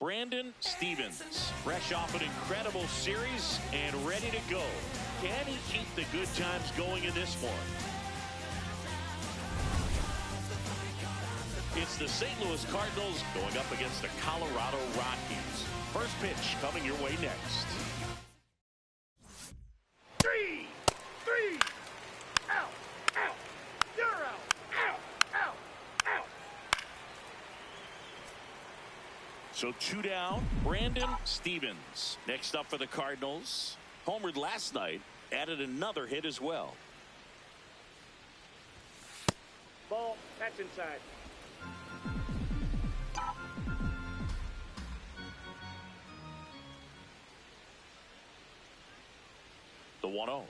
Brandon Stevens, fresh off an incredible series and ready to go. Can he keep the good times going in this one? It's the St. Louis Cardinals going up against the Colorado Rockies. First pitch coming your way next. Three, out, you're out, out. So 2 down, Brandon Stevens. Next up for the Cardinals. Homered last night, added another hit as well. Ball, that's inside. The 1-0. Ball,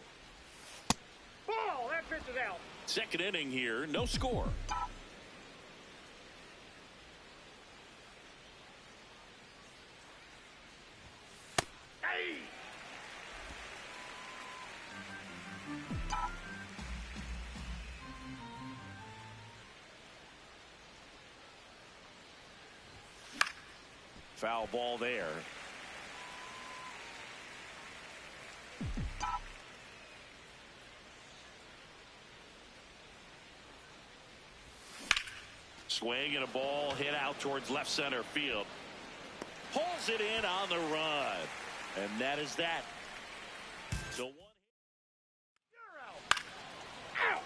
that pitch is out. Second inning here, no score. Hey! Foul ball there. Swing and a ball hit out towards left center field. Pulls it in on the run. And that is that. So one hit. You're out. Out.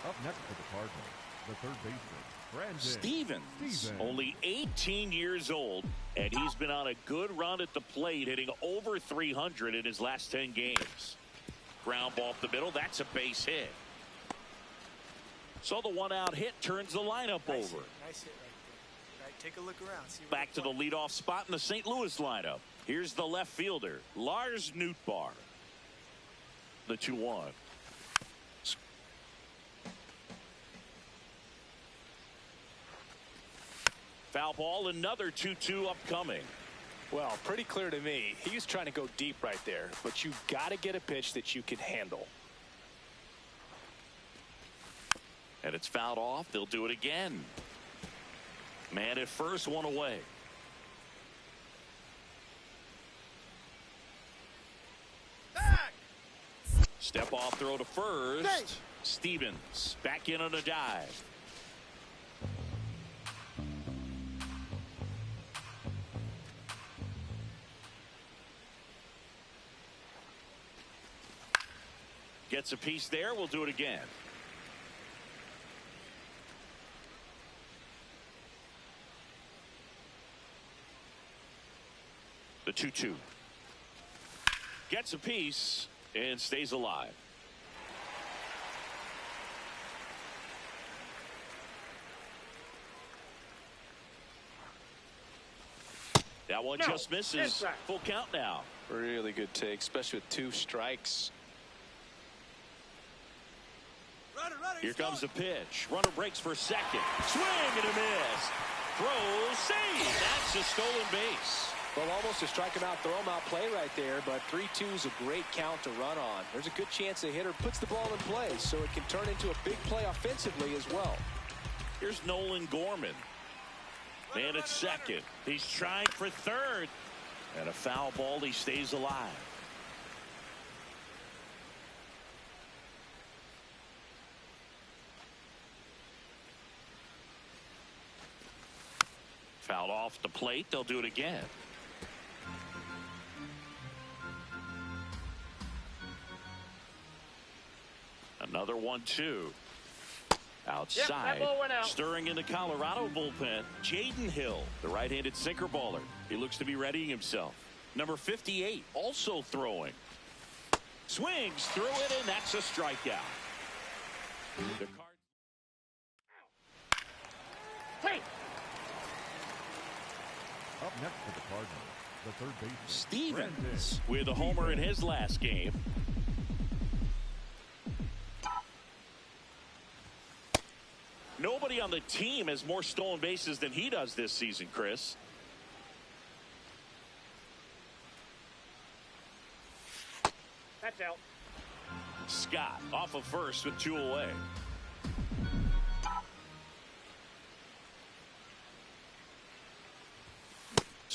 Up next for the Cardinals, the third baseman, Brandon Stevens. Only 18 years old, and he's been on a good run at the plate, hitting over 300 in his last 10 games. Ground ball up the middle. That's a base hit. So the 1-out hit turns the lineup over. Nice hit right there. Right, take a look around. See Back to the leadoff spot in the St. Louis lineup. Here's the left fielder, Lars Nootbaar. The 2-1. Foul ball, another 2-2 upcoming. Well, pretty clear to me. He was trying to go deep right there, but you've got to get a pitch that you can handle. And it's fouled off. They'll do it again. Man at first, one away. Back. Step off throw to first. Hey. Stevens back in on a dive. Gets a piece there. We'll do it again. The 2-2. Gets a piece and stays alive. That one just misses. Inside. Full count now. Really good take, especially with 2 strikes. Here comes the pitch. Runner breaks for second. Swing and a miss. Throw, save. That's a stolen base. Well, almost a strike him out, throw him out play right there, but 3-2 is a great count to run on. There's a good chance the hitter puts the ball in play, so it can turn into a big play offensively as well. Here's Nolan Gorman. Man at second. He's trying for third. And a foul ball. He stays alive. Fouled off the plate. They'll do it again. Another 1-2. Outside, stirring in the Colorado bullpen, Jaden Hill, the right-handed sinker baller. He looks to be readying himself. Number 58, also throwing. Swings through it, and that's a strikeout. The Cardinals. Hey. Up next for the Cardinals, the third baseman, Stevens with a homer in his last game. Nobody on the team has more stolen bases than he does this season, Chris. That's out. Scott off of first with 2 away.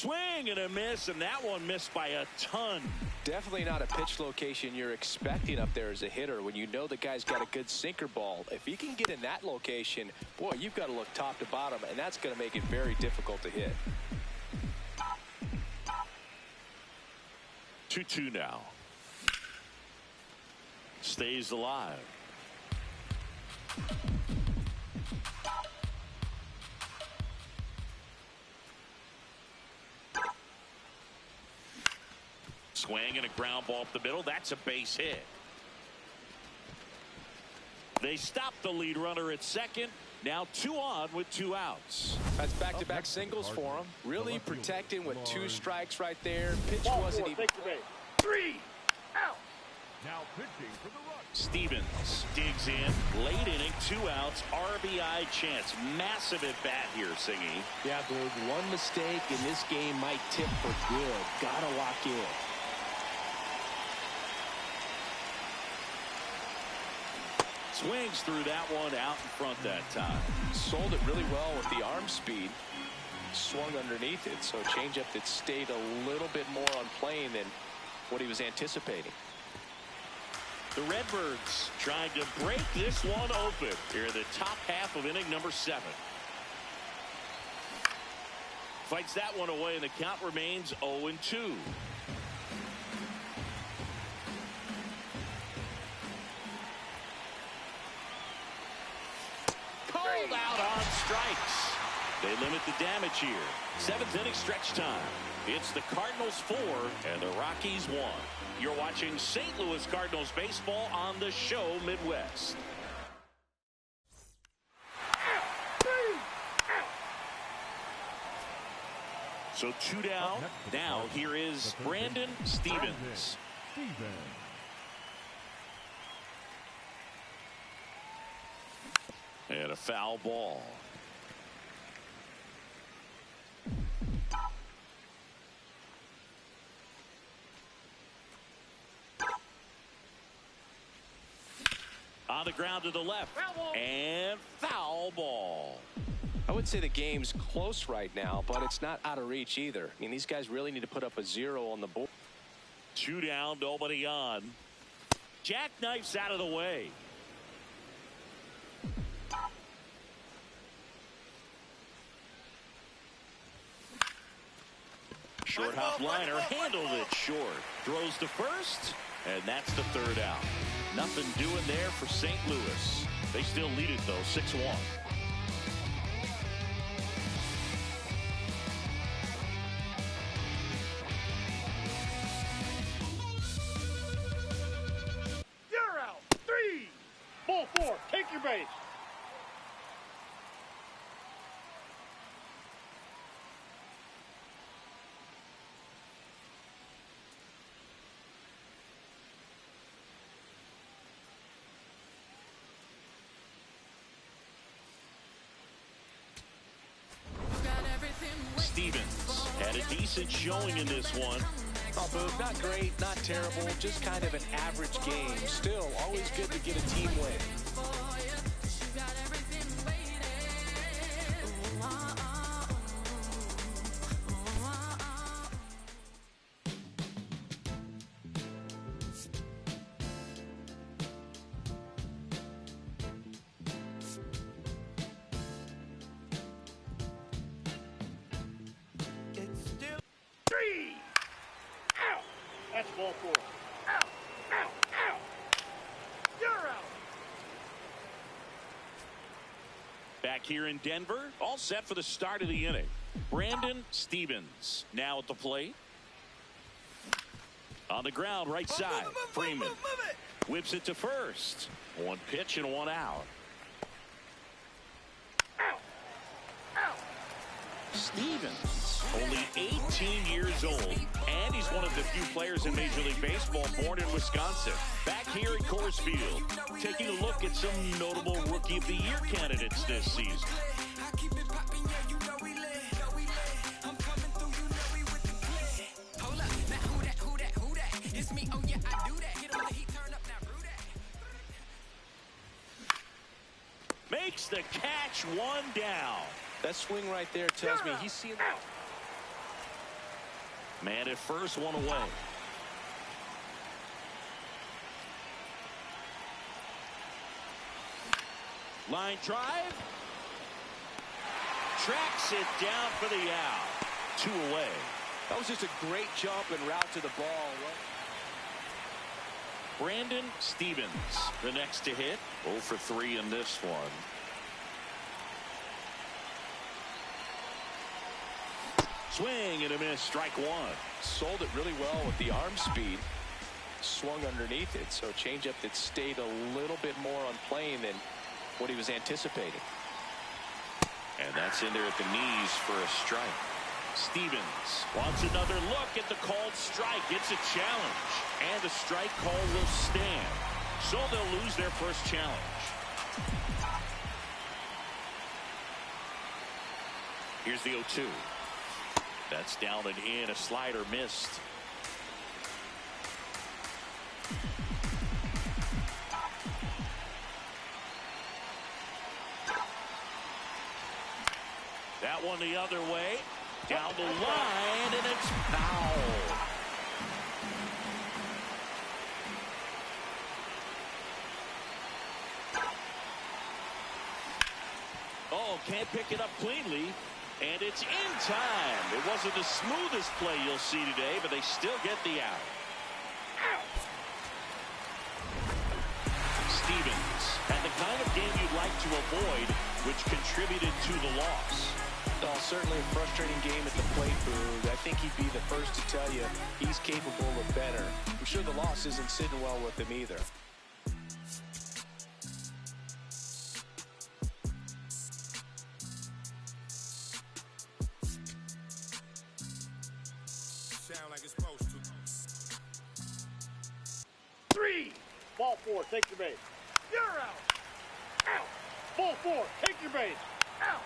Swing and a miss, and that one missed by a ton. Definitely not a pitch location you're expecting up there as a hitter when you know the guy's got a good sinker ball. If he can get in that location, boy, you've got to look top to bottom, and that's going to make it very difficult to hit. 2-2 now. Stays alive. Swing and a ground ball up the middle. That's a base hit. They stop the lead runner at second. Now 2 on with 2 outs. That's back-to-back singles for him. Really protecting with 2 strikes right there. Pitch wasn't even. 3 out. Now pitching for the Rtts. Stevens digs in. Late inning, 2 outs. RBI chance. Massive at bat here, Singy. Yeah, Blue. One mistake in this game might tip for good. Gotta lock in. Swings through that one out in front that time. Sold it really well with the arm speed. Swung underneath it, so a changeup that stayed a little bit more on plane than what he was anticipating. The Redbirds trying to break this one open here in the top half of inning number 7. Fights that one away, and the count remains 0-2. Called out on strikes. They limit the damage here. 7th inning stretch time. It's the Cardinals 4 and the Rockies 1. You're watching St. Louis Cardinals baseball on the show Midwest. So 2 down. Now here is Brandon Stevens. And a foul ball. On the ground to the left. And foul ball. I would say the game's close right now, but it's not out of reach either. I mean, these guys really need to put up a 0 on the board. 2 down, nobody on. Jackknife's out of the way. Short hop liner, handled it short. Throws to first, and that's the 3rd out. Nothing doing there for St. Louis. They still lead it, though, 6-1. You're out. 3. Ball 4. Take your base. Stevens had a decent showing in this one. Oh, Boog, not great, not terrible, just kind of an average game. Still, always good to get a team win. That's ball 4. Out. Out. Out. You're out. Back here in Denver, all set for the start of the inning. Brandon Stevens now at the plate. On the ground, right side. Freeman whips it to first. 1 pitch and 1 out. Stevens, only 18 years old, and he's one of the few players in Major League Baseball born in Wisconsin. Back here at Coors Field, taking a look at some notable Rookie of the Year candidates this season. Makes the catch, 1 down. That swing right there tells me he's seeing Man at first, one away. Line drive. Tracks it down for the out. 2 away. That was just a great jump and route to the ball. Brandon Stevens, the next to hit. 0 for 3 in this one. Swing and a miss. Strike 1. Sold it really well with the arm speed. Swung underneath it. So changeup that stayed a little bit more on plane than what he was anticipating. And that's in there at the knees for a strike. Stevens wants another look at the called strike. It's a challenge. And the strike call will stand. So they'll lose their first challenge. Here's the 0-2. That's down and in. A slider missed. That one the other way. Down the line, and it's foul. Oh, can't pick it up cleanly. And it's in time. It wasn't the smoothest play you'll see today, but they still get the out. Stevens had the kind of game you'd like to avoid, which contributed to the loss. Oh, certainly a frustrating game at the plate, Boo. I think he'd be the first to tell you he's capable of better. I'm sure the loss isn't sitting well with him either. Sound like it's supposed to. 3. Ball 4, take your base. You're out. Out. Ball 4, take your base. Out.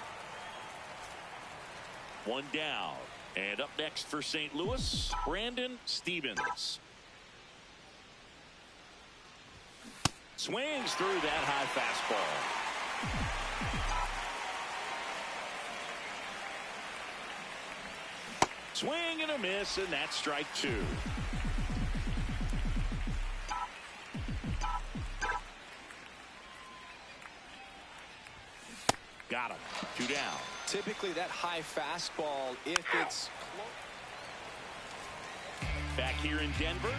1 down. And up next for St. Louis, Brandon Stevens. Swings through that high fastball. Swing and a miss, and that's strike 2. Got him. 2 down. Typically that high fastball, if it's back here in Denver,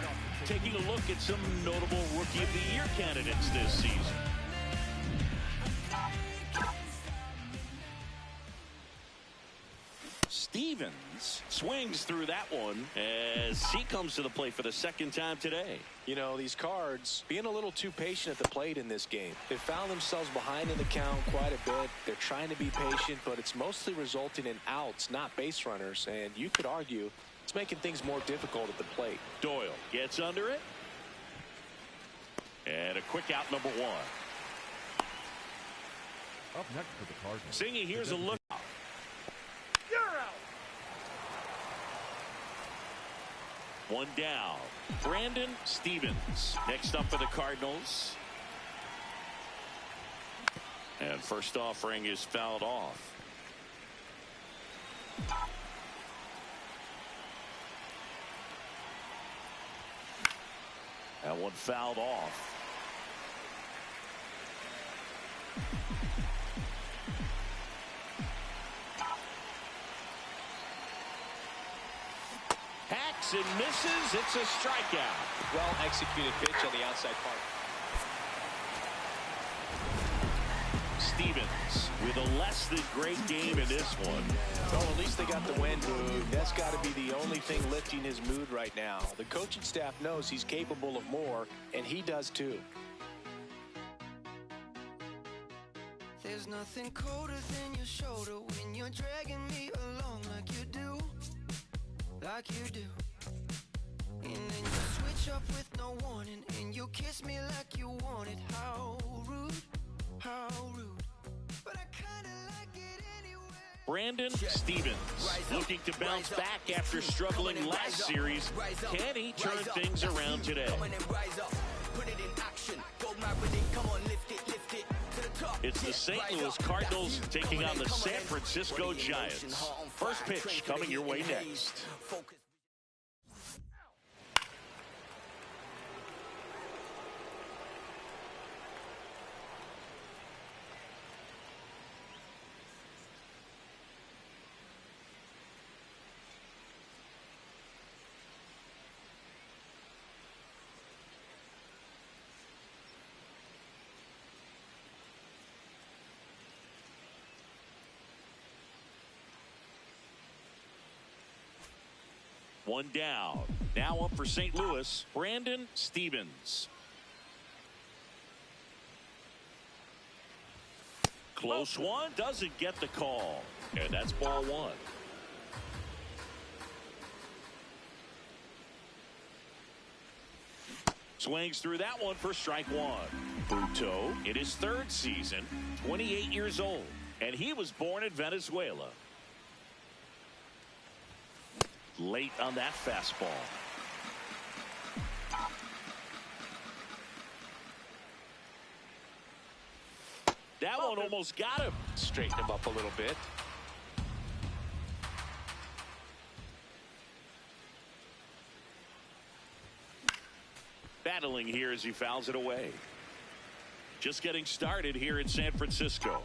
taking a look at some notable Rookie of the Year candidates this season. Stevens swings through that one as he comes to the plate for the second time today. You know, these Cards being a little too patient at the plate in this game. They've found themselves behind in the count quite a bit. They're trying to be patient, but it's mostly resulting in outs, not base runners. And you could argue it's making things more difficult at the plate. Doyle gets under it. And a quick out, number 1. Up next for the Cardinals. Singy, here's a look. You're out. 1 down. Brandon Stevens next up for the Cardinals. And first offering is fouled off. That one fouled off. Hacks and misses. It's a strikeout. Well executed pitch on the outside part. Stevens with a less than great game in this one. Well, at least they got the win, Boog. That's got to be the only thing lifting his mood right now. The coaching staff knows he's capable of more, and he does too. There's nothing colder than your shoulder when you're dragging me along like you do. Like you do. And then you switch up with no warning, and you kiss me like you want it. How rude, how rude. But I kinda like it anyway. Brandon Stevens looking to bounce back after struggling last series. Can he turn things around today? It's the St. Louis Cardinals taking on the San Francisco Giants. First pitch coming your way next. One down. Now up for St. Louis, Brandon Stevens. Close one, doesn't get the call. And that's ball one. Swings through that one for strike one. Buto in his third season, 28 years old, and he was born in Venezuela. Late on that fastball. That one almost got him. Straighten him up a little bit. Battling here as he fouls it away. Just getting started here in San Francisco.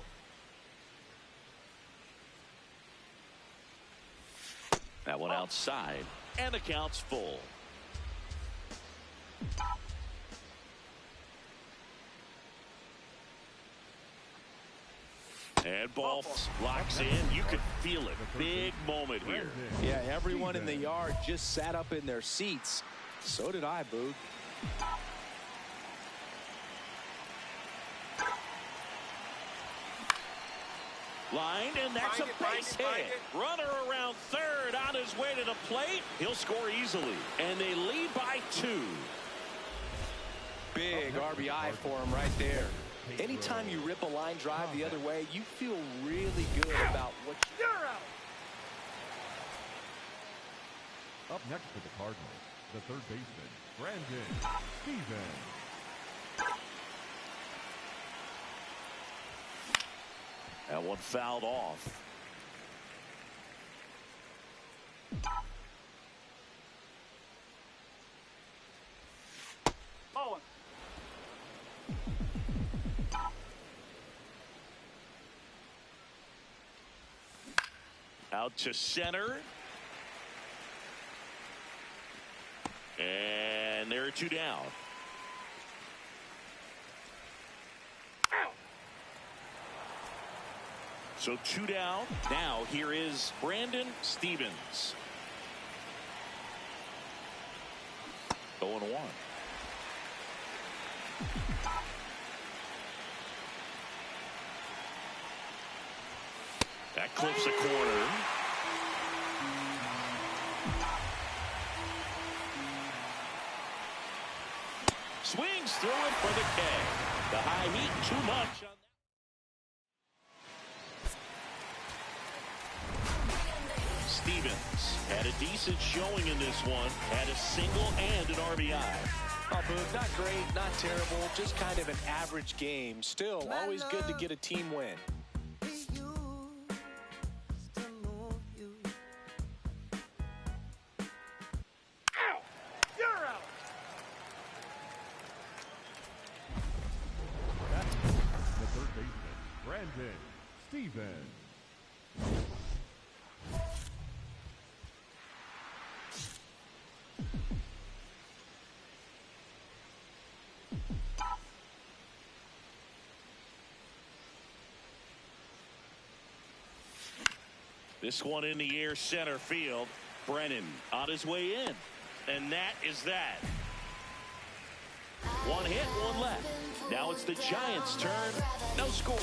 That one outside, and the count's full. And ball locks in. You could feel it. Big moment here. Yeah, everyone in the yard just sat up in their seats. So did I, Boog. Line, and that's a base hit. Runner around third on his way to the plate. He'll score easily. And they lead by 2. Big RBI for him right there. Anytime you rip a line drive the other way, you feel really good about what you're out. Up next for the Cardinals, the third baseman, Brandon Stevens. That one fouled off. Owen. Out to center. And there are 2 down. So 2 down. Now here is Brandon Stevens. 0-1. That clips a corner. Swings through it for the K. The high heat, too much on that. Stevens had a decent showing in this one. Had a single and an RBI. Oh, Boog, not great, not terrible, just kind of an average game. Still, always good to get a team win. Stevens. This one in the air, center field. Brennan on his way in. And that is that. One hit, one left. Now it's the Giants' turn. No score.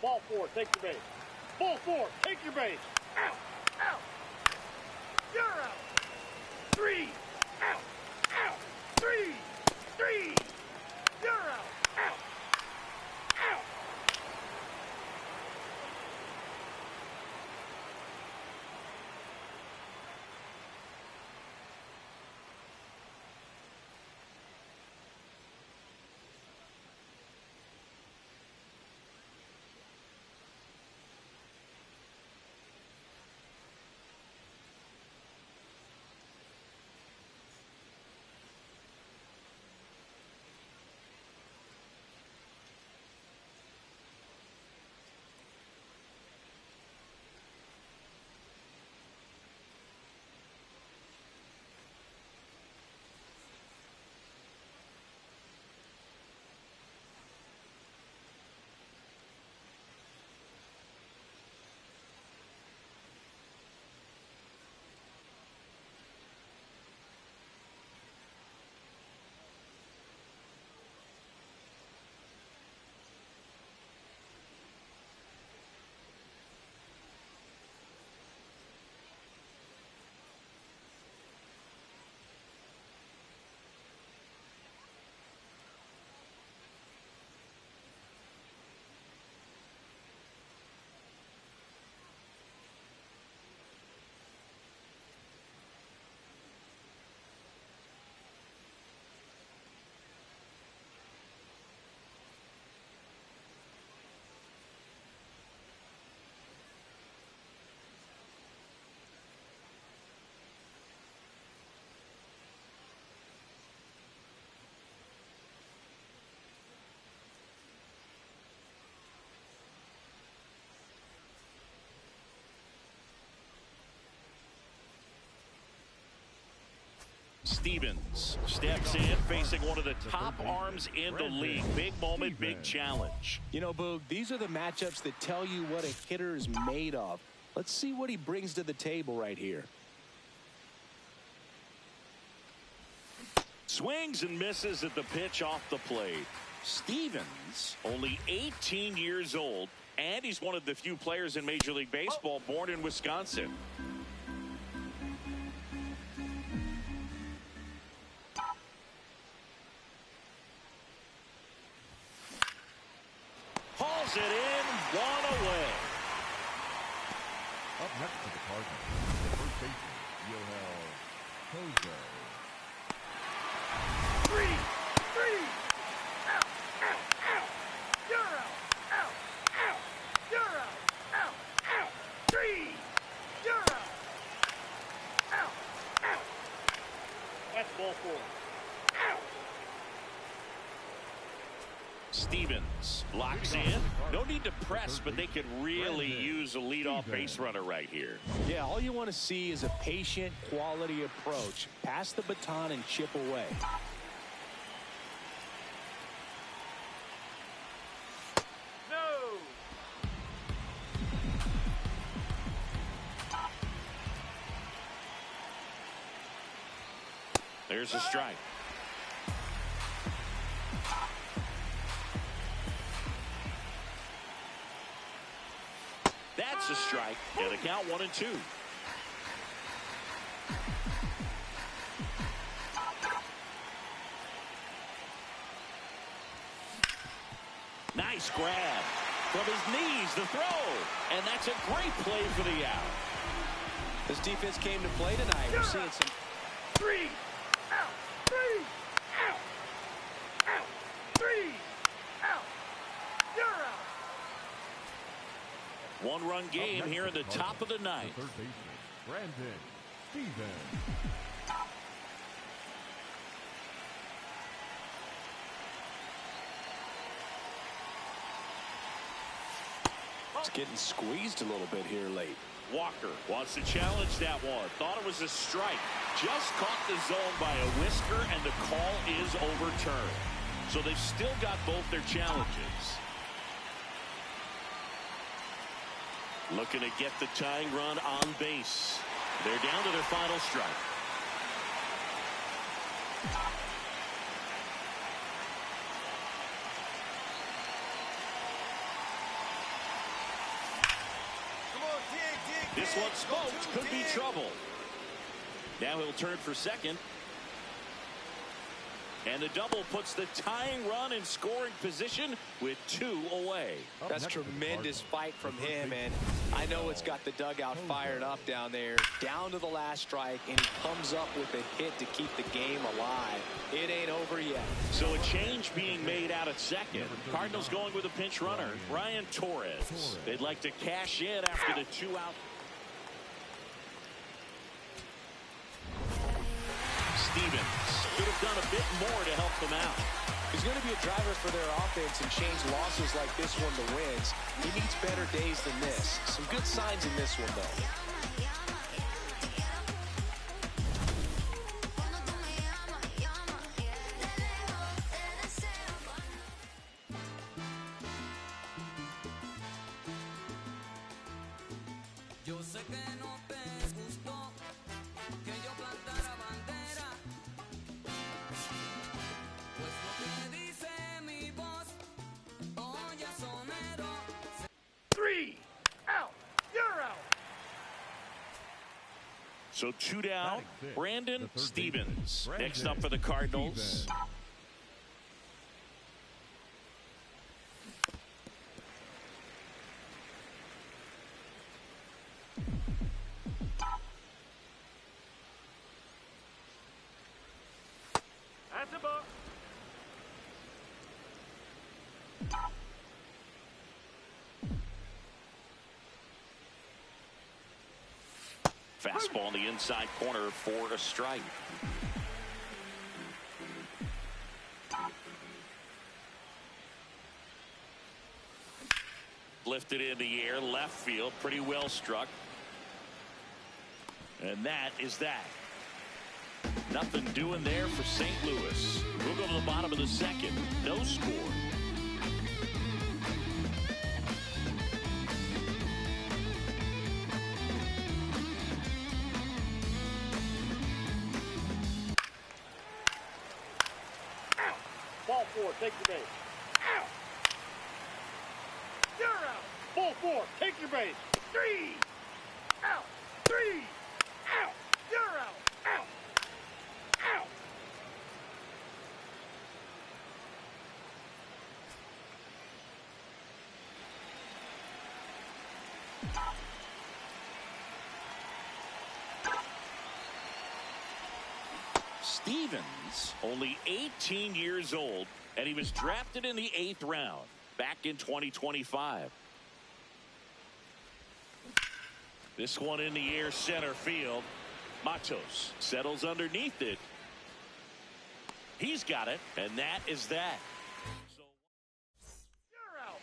Ball 4, take your base. Ball 4, take your base. Out, out. You're out. 3, out, out. 3, 3. You're out, out, out. Stevens steps in, facing one of the top arms in the league. Big moment, big challenge. You know, Boog, these are the matchups that tell you what a hitter is made of. Let's see what he brings to the table right here. Swings and misses at the pitch off the plate. Stevens, only 18 years old, and he's one of the few players in Major League Baseball born in Wisconsin. Hauls it in, one away. Up next for the Cardinals, the first baseman, Yoel Kozo. 3, 3. Out, out, out. You're out, out, out. You're out, out, out. 3. You're out. Out, out. That's ball 4. Out. Stevens locks in. No need to press, but they could really use a leadoff base runner right here. Yeah, all you want to see is a patient, quality approach. Pass the baton and chip away. No. There's a strike. That's a strike. And the count 1-2. Nice grab. From his knees, the throw. And that's a great play for the out. This defense came to play tonight. We're seeing some... 3. Out. 3. Out. Out. 3. Out. You're out. One-run game here in the top of the ninth. The third baseman, Brandon Stevens. It's getting squeezed a little bit here late. Walker wants to challenge that one. Thought it was a strike. Just caught the zone by a whisker, and the call is overturned. So they've still got both their challenges. Looking to get the tying run on base. They're down to their final strike. This one smoked, could be trouble. Now he'll turn for second. And the double puts the tying run in scoring position with 2 away. That's tremendous fight from him, and I know it's got the dugout fired up down there. Down to the last strike, and he comes up with a hit to keep the game alive. It ain't over yet. So a change being made out at second. Cardinals going with a pinch runner, Ryan Torres. They'd like to cash in after the 2-out. Stevens could have done a bit more to help them out. He's going to be a driver for their offense and change losses like this one to wins. He needs better days than this. Some good signs in this one, though. So 2 down, Brandon Stevens. Next up for the Cardinals. That's a ball. Fastball in the inside corner for a strike. Lifted in the air, left field, pretty well struck. And that is that. Nothing doing there for St. Louis. We'll go to the bottom of the second. No score. Out. Ball 4, take your base. Out. You're out. Ball 4, take your base. 3. Out. 3. Out. You're out. Out. Out. Stevens, only 18 years old, and he was drafted in the 8th round back in 2025. This one in the air, center field. Matos settles underneath it. He's got it, and that is that. You're out.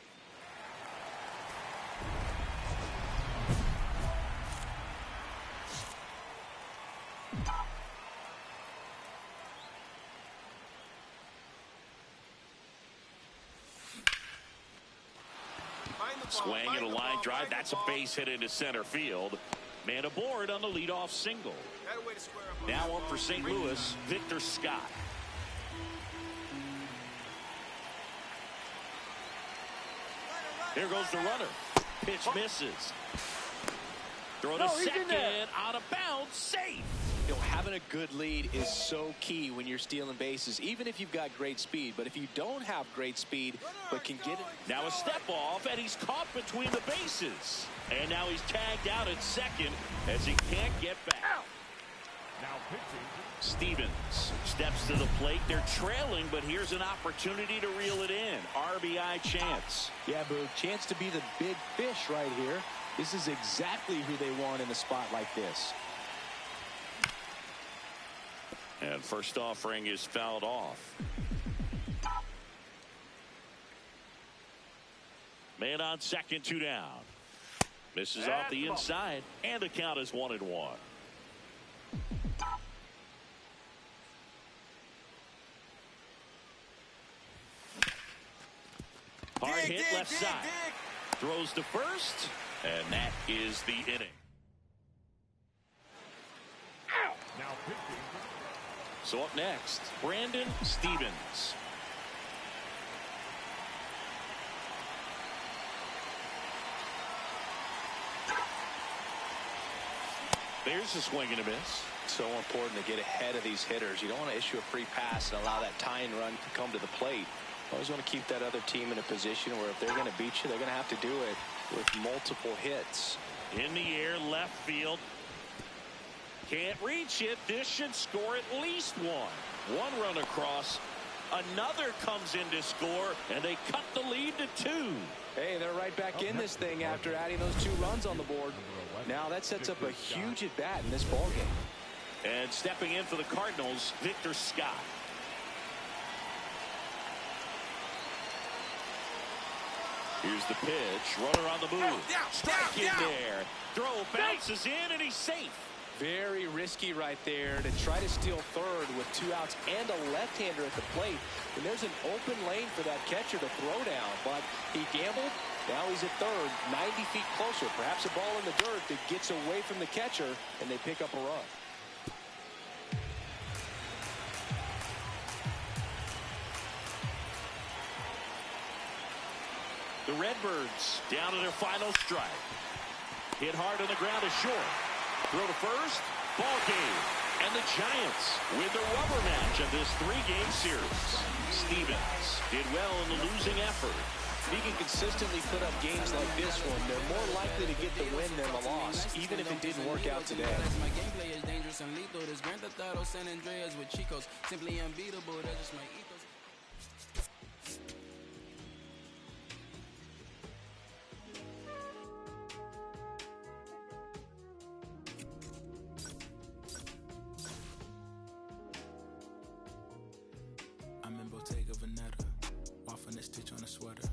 Swing and a line drive. That's a base hit into center field. Man aboard on the leadoff single. Now up for St. Louis, Victor Scott. Here goes the runner. Pitch misses. Throw to second, out of bounds, safe. You know, having a good lead is so key when you're stealing bases, even if you've got great speed. But if you don't have great speed, but can get it. Now a step off, and he's caught between the bases. And now he's tagged out at second as he can't get back. Now pitching. Stevens steps to the plate. They're trailing, but here's an opportunity to reel it in. RBI chance. Yeah, Boog, chance to be the big fish right here. This is exactly who they want in a spot like this. And first offering is fouled off. Man on second, 2 down. Misses off the inside, and the count is 1-1. Hard hit left side. Throws to first, and that is the inning. Now pitching. So up next, Brandon Stevens. There's a swing and a miss. So important to get ahead of these hitters. You don't want to issue a free pass and allow that tying run to come to the plate. You always want to keep that other team in a position where if they're going to beat you, they're going to have to do it with multiple hits. In the air, left field. Can't reach it. This should score at least one. One run across. Another comes in to score, and they cut the lead to 2. Hey, they're right back in this thing after adding those 2 runs on the board. Now that sets up a huge at-bat in this ballgame. And stepping in for the Cardinals, Victor Scott. Here's the pitch. Runner on the move. Strike in there. Throw bounces in, and he's safe. Very risky right there to try to steal third with 2 outs and a left-hander at the plate. And there's an open lane for that catcher to throw down. But he gambled. Now he's at third, 90 feet closer. Perhaps a ball in the dirt that gets away from the catcher, and they pick up a run. The Redbirds down to their final strike. Hit hard on the ground is short. Throw to first. Ball game. And the Giants win the rubber match of this 3-game series. Stevens did well in the losing effort. If he can consistently put up games like this one, they're more likely to get the win than the loss, even if it didn't work out today. My gameplay is dangerous and lethal. This Grand Theft Auto San Andreas with Chicos, simply unbeatable. That's just my ethos. I'm in Bottega Veneta, waffling a stitch on a sweater,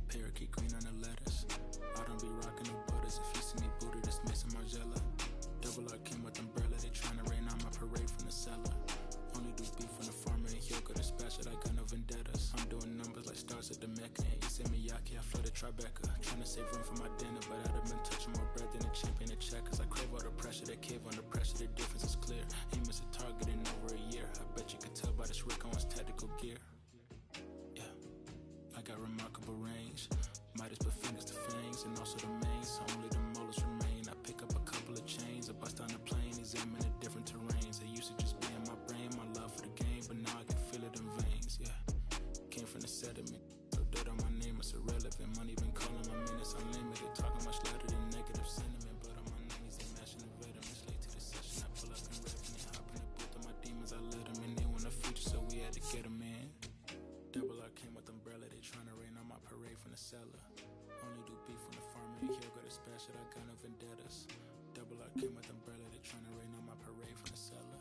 parakeet green on the lettuce. I don't be rocking no butters. If you see me booted, it's Mason Margiela. Double R Kim with umbrella, they tryna rain on my parade from the cellar. do beef on the farmer and he'll go to special. I got no vendettas. I'm doing numbers like stars at the Mecca. And you said Miyake, I flooded Tribeca. Trying to save room for my dinner, but I'd have been touching more bread than a champion at checkers. I crave all the pressure, that cave under pressure, the difference is clear. Aim is a target in over a year. I bet you could tell by this Rick Owens tactical gear. Yeah, I got remarkable range. Midas put fingers to fangs, and also the mains, so only the molars remain. I pick up a couple of chains, I bust down the plane, examine the different terrains. It used to just be in my brain, my love for the game, but now I can feel it in veins, yeah. Came from the sediment, so dirt on my name, it's irrelevant. Money been calling my minutes unlimited, talking much louder than negative sentiment. But on my knees, they mashing the veterans, late to the session, I pull up and revenue, hop in the booth of my demons, I let them in, they want a future, so we had to get them in. Double R came with umbrella, they trying to rain on my parade from the cellar. Only do beef on the farmer, and he'll go to special, I got no vendettas. Double R came with umbrella, they trying to rain on my parade from the cellar.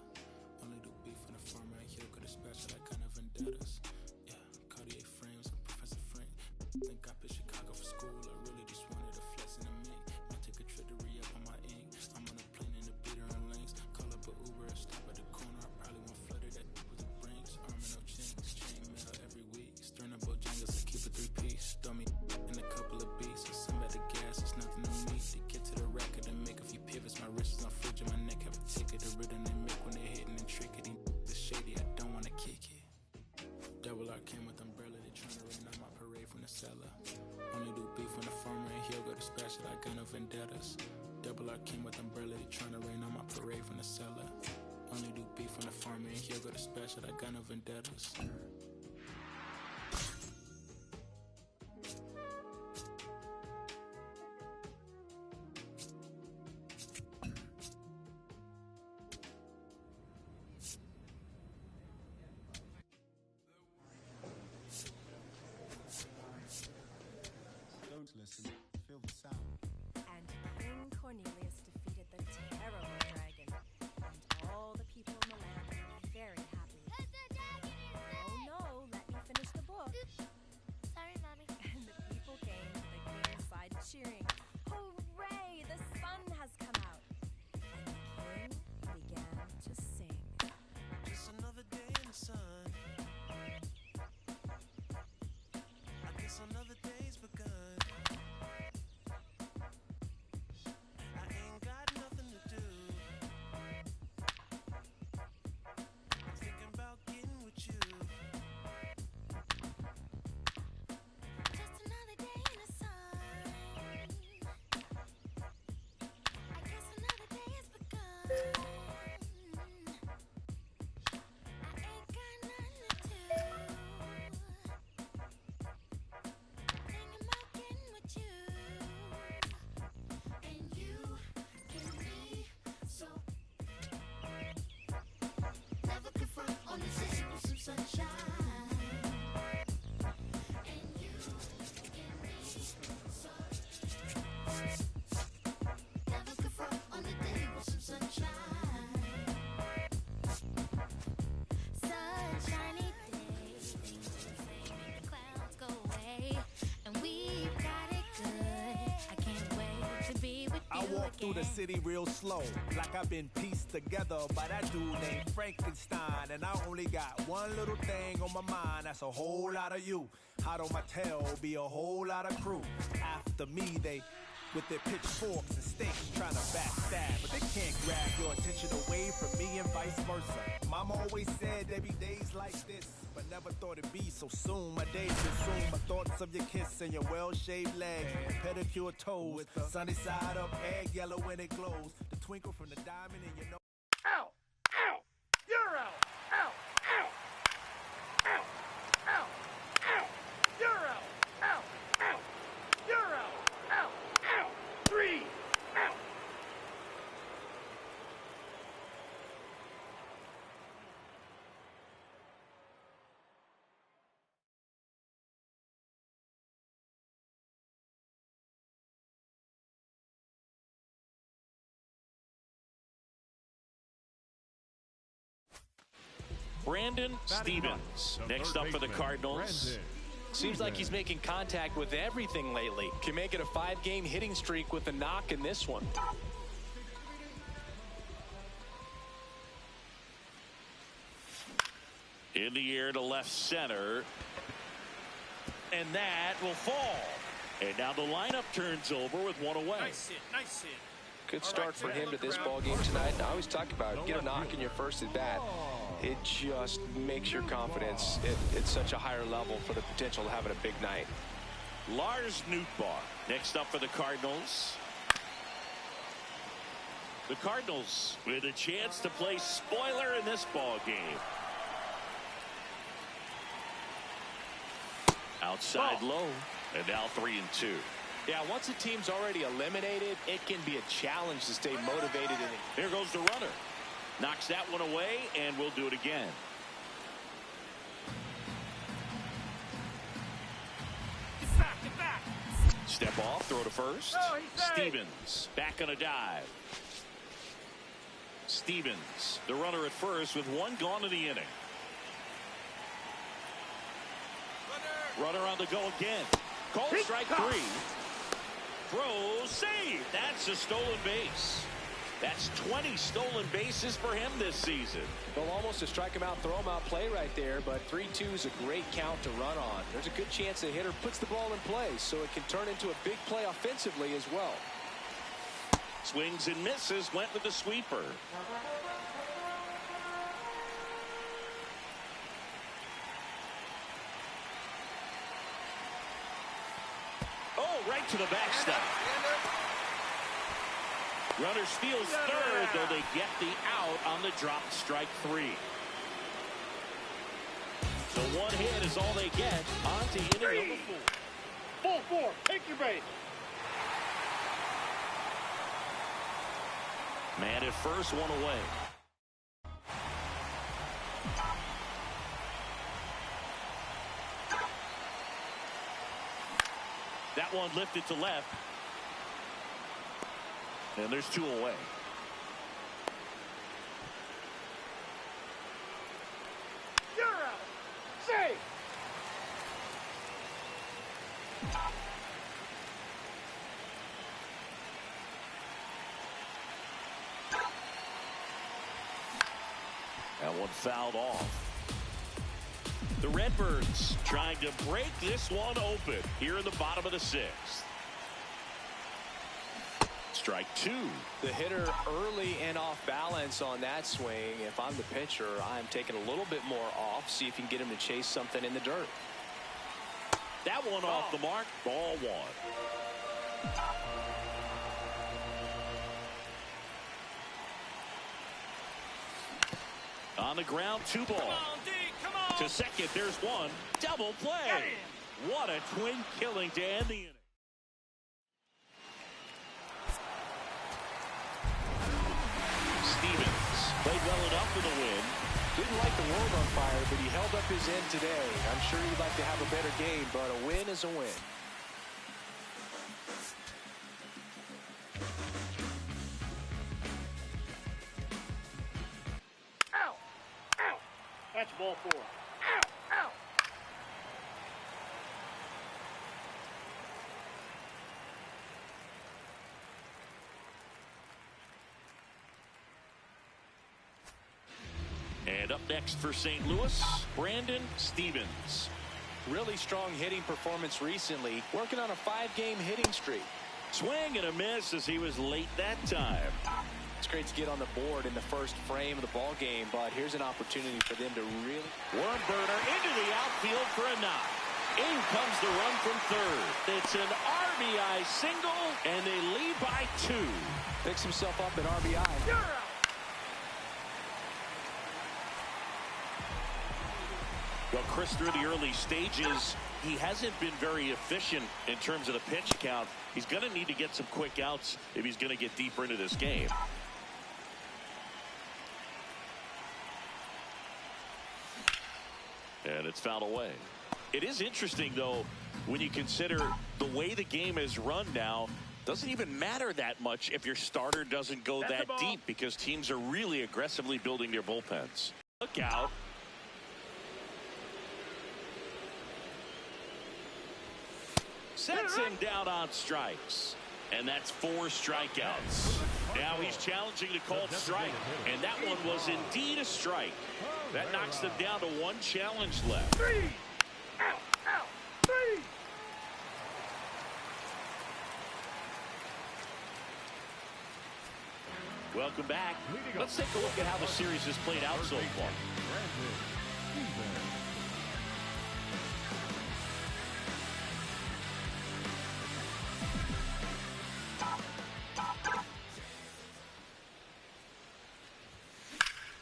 Only do beef on the farmer, and he'll go to special, I got no vendettas. Yeah, Cartier frames, I'm Professor Frank. Think I picked Chicago for school, I really just wanted a flex and a mink. Might take a trip to re-up on my ink. I'm on a plane in the beater and links. Call up a Uber, stop at the corner, I probably won't flutter that with the brinks. Armor no chinks, chain mail every week. Stern up Bojangles, I keep a 3-piece. Throw me in a couple of beats, some at the gas, it's nothing to me. To get to the record and make a few pivots, my wrist is on fridge and my neck have a ticket. The rhythm they make when they hitting and tricky. The shady, I don't wanna kick it. Double R came with umbrella, they trying to rain on my parade from the cellar. Only do beef on the farmer and he'll go to special, I got no vendettas. Double R came with umbrella, they trying to rain on my parade from the cellar. Only do beef on the farmer and he'll go to special, I got no vendettas. Listen, feel the sound. And King Cornelius defeated the terrible dragon, and all the people in the land were very happy. Oh no, let me finish the book. Sorry, Mommy. And the people came to the king's side cheering. Hooray, the sun has come out. And the king began to sing. Just another day in the sun. I guess another day's begun. Sunshine. And you give me so. Never confront on the day with some sunshine. Sunshiny days, things will fade, the clouds go away, and we've got it good. I can't wait to be with you. I walk through the city real slow, like I've been pieced together by that dude named Frankenstein. And I only got one little thing on my mind, that's a whole lot of you. Hot on my tail, be a whole lot of crew. After me, they, with their pitchforks and stakes, trying to backstab. But they can't grab your attention away from me and vice versa. Mama always said there'd be days like this, but never thought it'd be so soon. My days consume my thoughts of your kiss and your well-shaved legs, pedicure toes, with the sunny side up, egg yellow when it glows, the twinkle from the diamond in your nose. Out! Out! You're out! Out! Out! Out! Out! Out! You're out! Out! Out! You're out! Out! Out! 3! Out! Brandon Stevens next up for the Cardinals. Seems like he's making contact with everything lately. Can make it a 5-game hitting streak with a knock in this one. In the air to left center. And that will fall. And now the lineup turns over with one away. Nice hit. Nice hit. Good start for him to this ball game tonight. And I always talk about get a knock in your first at bat. It just makes your confidence at such a higher level for the potential of having a big night. Lars Nootbaar next up for the Cardinals. The Cardinals with a chance to play spoiler in this ball game. Outside low, and now 3-2. Yeah, once a team's already eliminated, it can be a challenge to stay motivated. Here goes the runner. Knocks that one away, and we'll do it again. Get back. Step off, throw to first. No, Stevens back on a dive. Stevens, the runner at first with one gone in the inning. Runner on the go again. Called strike 3. Throw, save. That's a stolen base. That's 20 stolen bases for him this season. Well, almost a strike him out, throw him out play right there, but 3-2 is a great count to run on. There's a good chance the hitter puts the ball in play, so it can turn into a big play offensively as well. Swings and misses, went with the sweeper. Oh, right to the backstop. Runner steals third, though they get the out on the dropped strike 3. So one hit is all they get. On to inning number 4. Full 4. Take your base. Man at first, one away. That one lifted to left. And there's 2 away. You're out. Save. That one fouled off. The Redbirds trying to break this one open here in the bottom of the 6th. Strike 2. The hitter early and off balance on that swing. If I'm the pitcher, I'm taking a little bit more off, see if you can get him to chase something in the dirt. That one off the mark. Ball 1. On the ground, 2 ball. Come on, D, come on. To second, there's 1. Double play. What a twin killing to end the inning. Stevens played well enough for the win. Didn't light the world on fire, but he held up his end today. I'm sure he'd like to have a better game, but a win is a win. Ow. Ow. That's ball 4. Ow. Ow. And up next for St. Louis, Brandon Stevens. Really strong hitting performance recently, working on a 5-game hitting streak. Swing and a miss as he was late that time. It's great to get on the board in the first frame of the ball game, but here's an opportunity for them to really Worm burner into the outfield for a knock. In comes the run from third. It's an RBI single, and they lead by 2. Picks himself up at RBI. You're out. Well, Chris, through the early stages, he hasn't been very efficient in terms of the pitch count. He's going to need to get some quick outs if he's going to get deeper into this game. And it's fouled away. It is interesting, though, when you consider the way the game is run now. Doesn't even matter that much if your starter doesn't go that deep, because teams are really aggressively building their bullpens. Look out. Sets him down on strikes. And that's 4 strikeouts. Now he's challenging the called strike, and that one was indeed a strike. That knocks them down to one challenge left. 3 out, out, 3. Welcome back. Let's take a look at how the series has played out so far.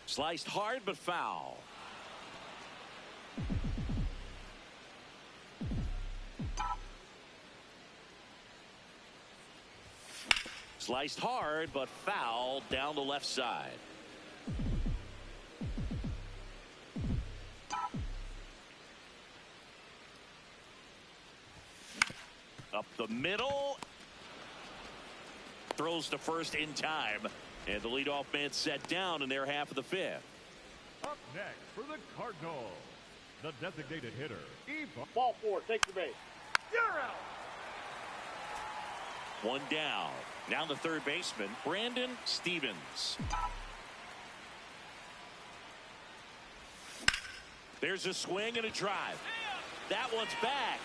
Sliced hard but foul. Sliced hard but foul down the left side. Up the middle. Throws to first in time. And the leadoff man set down in their half of the fifth. Up next for the Cardinals, the designated hitter, Ball 4, take your base. You're out. One down. Now the third baseman, Brandon Stevens. There's a swing and a drive. That one's back.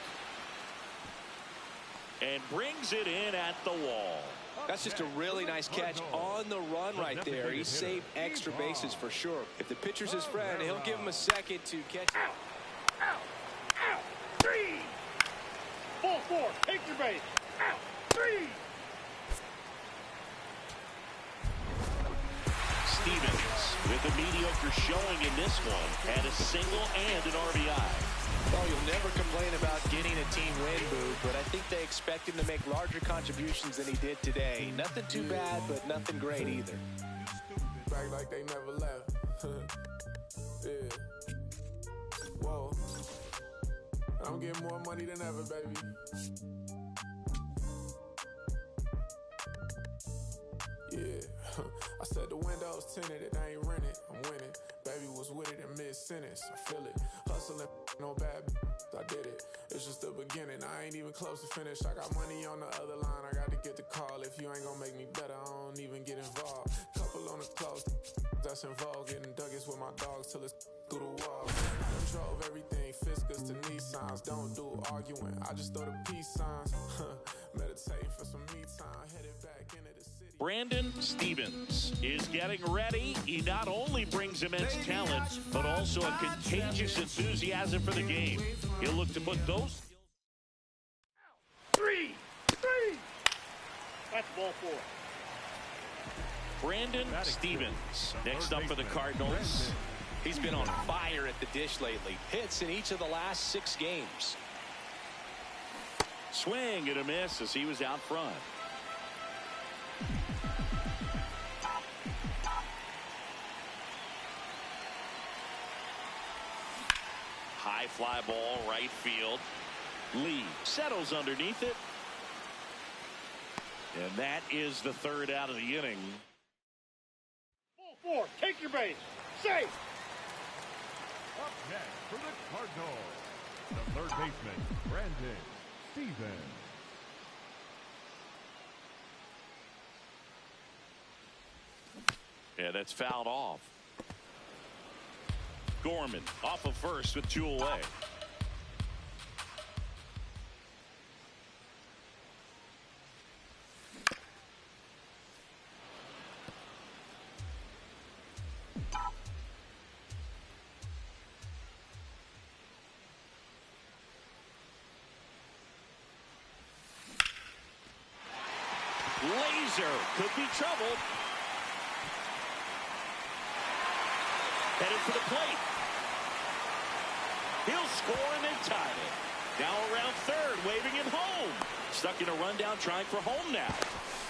And brings it in at the wall. That's just a really nice catch on the run right there. He saved extra bases for sure. If the pitcher's his friend, he'll give him a second to catch it. Out, out, out, 3. Ball 4, take your base. Out, 3. Stevens, with a mediocre showing in this one, had a single and an RBI. Well, you'll never complain about getting a team win, Boo, but I think they expect him to make larger contributions than he did today. Nothing too bad, but nothing great either. Back like they never left. Yeah. Whoa. I'm getting more money than ever, baby. Yeah. I said the windows tinted, it ain't rented. I'm winning. Baby was with it in mid-sentence. I feel it. Hustling, no bad. I did it. It's just the beginning. I ain't even close to finish. I got money on the other line. I got to get the call. If you ain't gonna make me better, I don't even get involved. Couple on the close. That's involved. Getting Douglas with my dogs till it's through the wall. I done drove everything. Fiscus to Nissans. Don't do arguing. I just throw the peace signs. Meditating for some me time. Headed back into the city. Brandon Stevens is getting ready. He not only brings immense talent, but also a contagious enthusiasm for the game. He'll look to put those... 3. That's ball 4. Brandon Stevens, next up for the Cardinals. He's been on fire at the dish lately. Hits in each of the last 6 games. Swing and a miss as he was out front. High fly ball, right field. Lee settles underneath it. And that is the third out of the inning. Ball 4, take your base. Safe. Up next for the Cardinals, the third baseman, Brandon Stevens. Yeah, that's fouled off. Gorman off of first with 2 away. Laser could be troubled. Headed for the plate. He'll score and they tie it. Now around third, waving him home. Stuck in a rundown, trying for home now.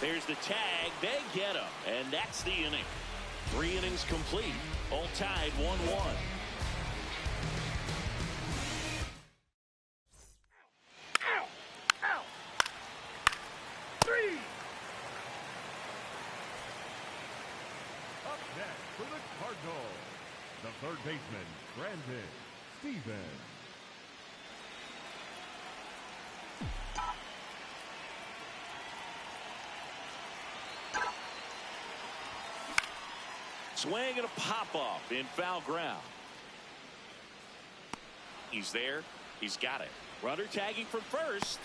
There's the tag. They get him. And that's the inning. 3 innings complete. All tied 1-1. Out. 3. Up next for the Cardinals, the third baseman, Brandon Stevens. Swing and a pop-up in foul ground. He's there. He's got it. Runner tagging from first.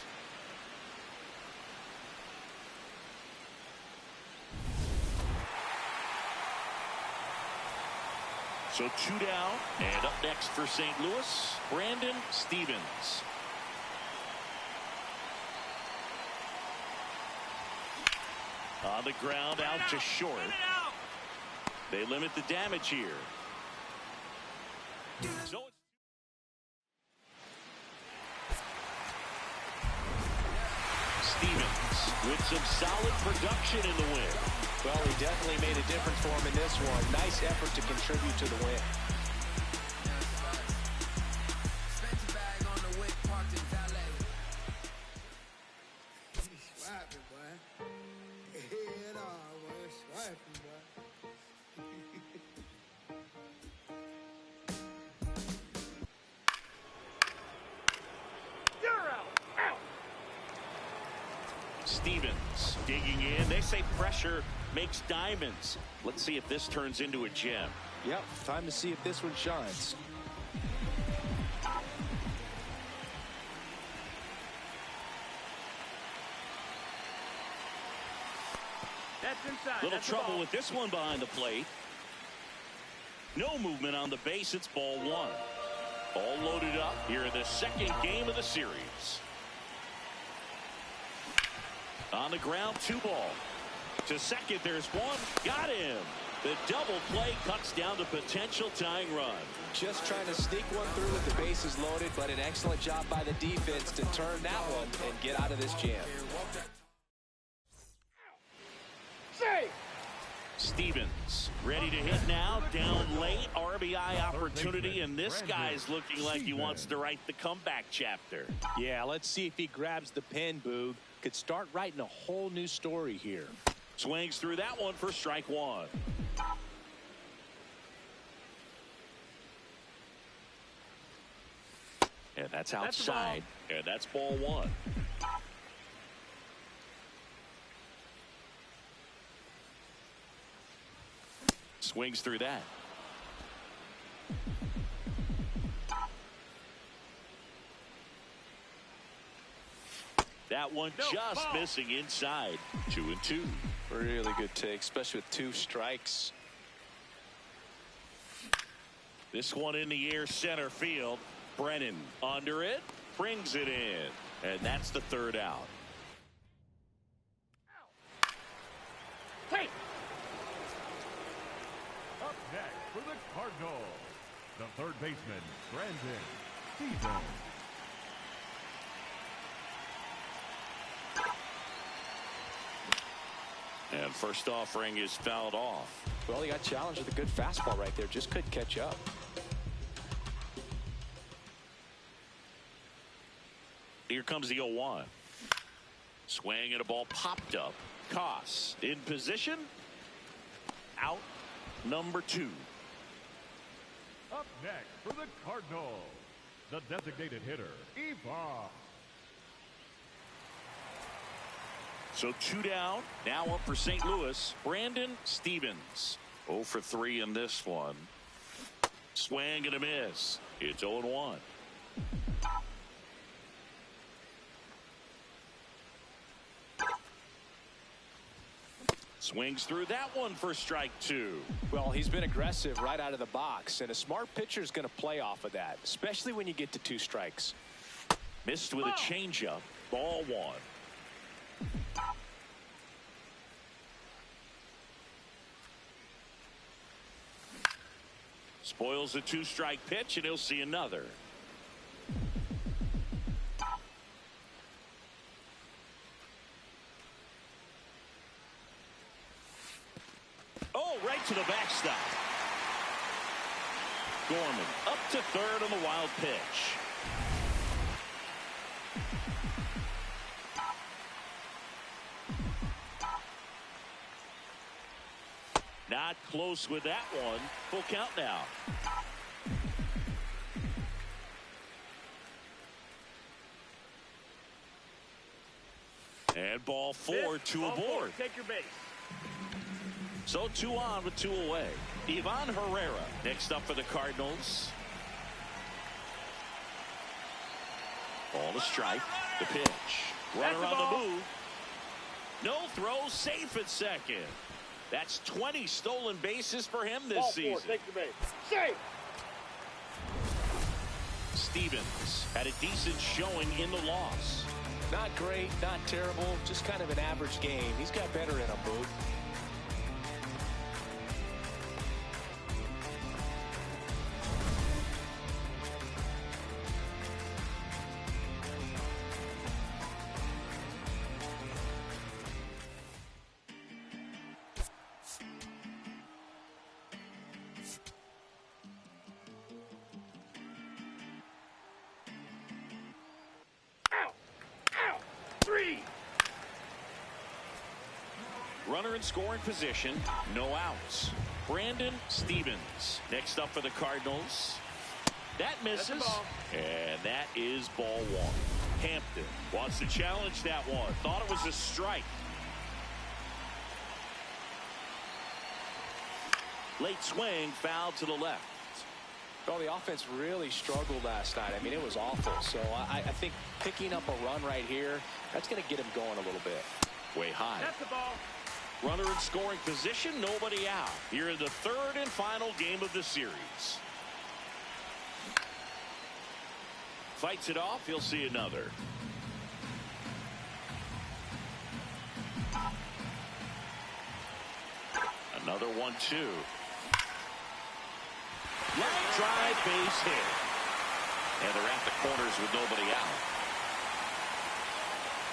So 2 down. And up next for St. Louis, Brandon Stevens. On the ground, out to short. They limit the damage here. So Stevens with some solid production in the win. Well, he definitely made a difference for him in this one. Nice effort to contribute to the win. Stevens digging in. They say pressure makes diamonds. Let's see if this turns into a gem. Yep, time to see if this one shines. That's inside. Little That's trouble with this one behind the plate. No movement on the base. It's ball 1. All loaded up here in the second game of the series. On the ground, 2 ball. To second, there's 1. Got him. The double play cuts down the potential tying run. Just trying to sneak one through with the bases loaded, but an excellent job by the defense to turn that one and get out of this jam. Save! Stevens ready to hit now. Down late. RBI opportunity, and this guy's looking like he wants to write the comeback chapter. Yeah, let's see if he grabs the pen, Boog. Could start writing a whole new story here. Swings through that one for strike 1. And that's outside. And that's ball 1. Swings through that. That one just missing inside. 2-2. Really good take, especially with 2 strikes. This one in the air, center field. Brennan under it, brings it in, and that's the 3rd out. Hey. Up next for the Cardinals, the 3rd baseman, Brandon Stevens. And first offering is fouled off. Well, he got challenged with a good fastball right there. Just couldn't catch up. Here comes the 0-1. Swing and a ball popped up. Koss in position. Out number 2. Up next for the Cardinals, the designated hitter, Eva. So 2 down. Now up for St. Louis, Brandon Stevens. 0 for 3 in this one. Swing and a miss. It's 0-1. Swings through that one for strike 2. Well, he's been aggressive right out of the box, and a smart pitcher is going to play off of that, especially when you get to 2 strikes. Missed with a changeup. Ball 1. Spoils a 2-strike pitch, and he'll see another. Oh, right to the backstop. Gorman up to 3rd on the wild pitch. Not close with that one. Full count now. And ball 4, 2 aboard. Take your base. So 2 on with 2 away. Ivan Herrera next up for the Cardinals. Ball to strike. The pitch. Runner on the move. No throw. Safe at second. That's 20 stolen bases for him this season. Take your base. Safe. Stevens had a decent showing in the loss. Not great, not terrible, just kind of an average game. He's got better in him, Boog. Runner in scoring position, no outs. Brandon Stevens next up for the Cardinals. That misses, and that is ball 1. Hampton wants to challenge that one. Thought it was a strike. Late swing, foul to the left. Well, the offense really struggled last night. I mean, it was awful. So I think picking up a run right here, that's going to get him going a little bit. Way high. That's the ball. Runner in scoring position, nobody out. Here in the 3rd and final game of the series. Fights it off, he'll see another. Another 1-2. Line drive, base hit. And they're at the corners with nobody out.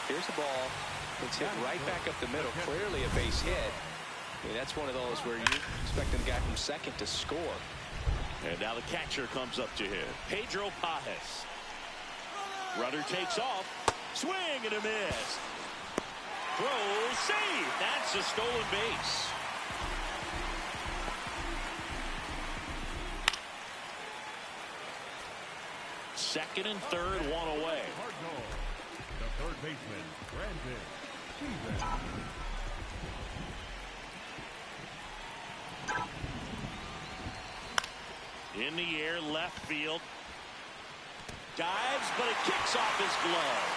Here's the ball. It's hit right back up the middle. Clearly a base hit. I mean, that's one of those where you expect the guy from second to score. And now the catcher comes up to him. Pedro Pajes. Runner takes off. Swing and a miss. Throw, save. That's a stolen base. Second and third, 1 away. The third baseman, Brandon Stevens. In the air, left field. Dives, but it kicks off his glove.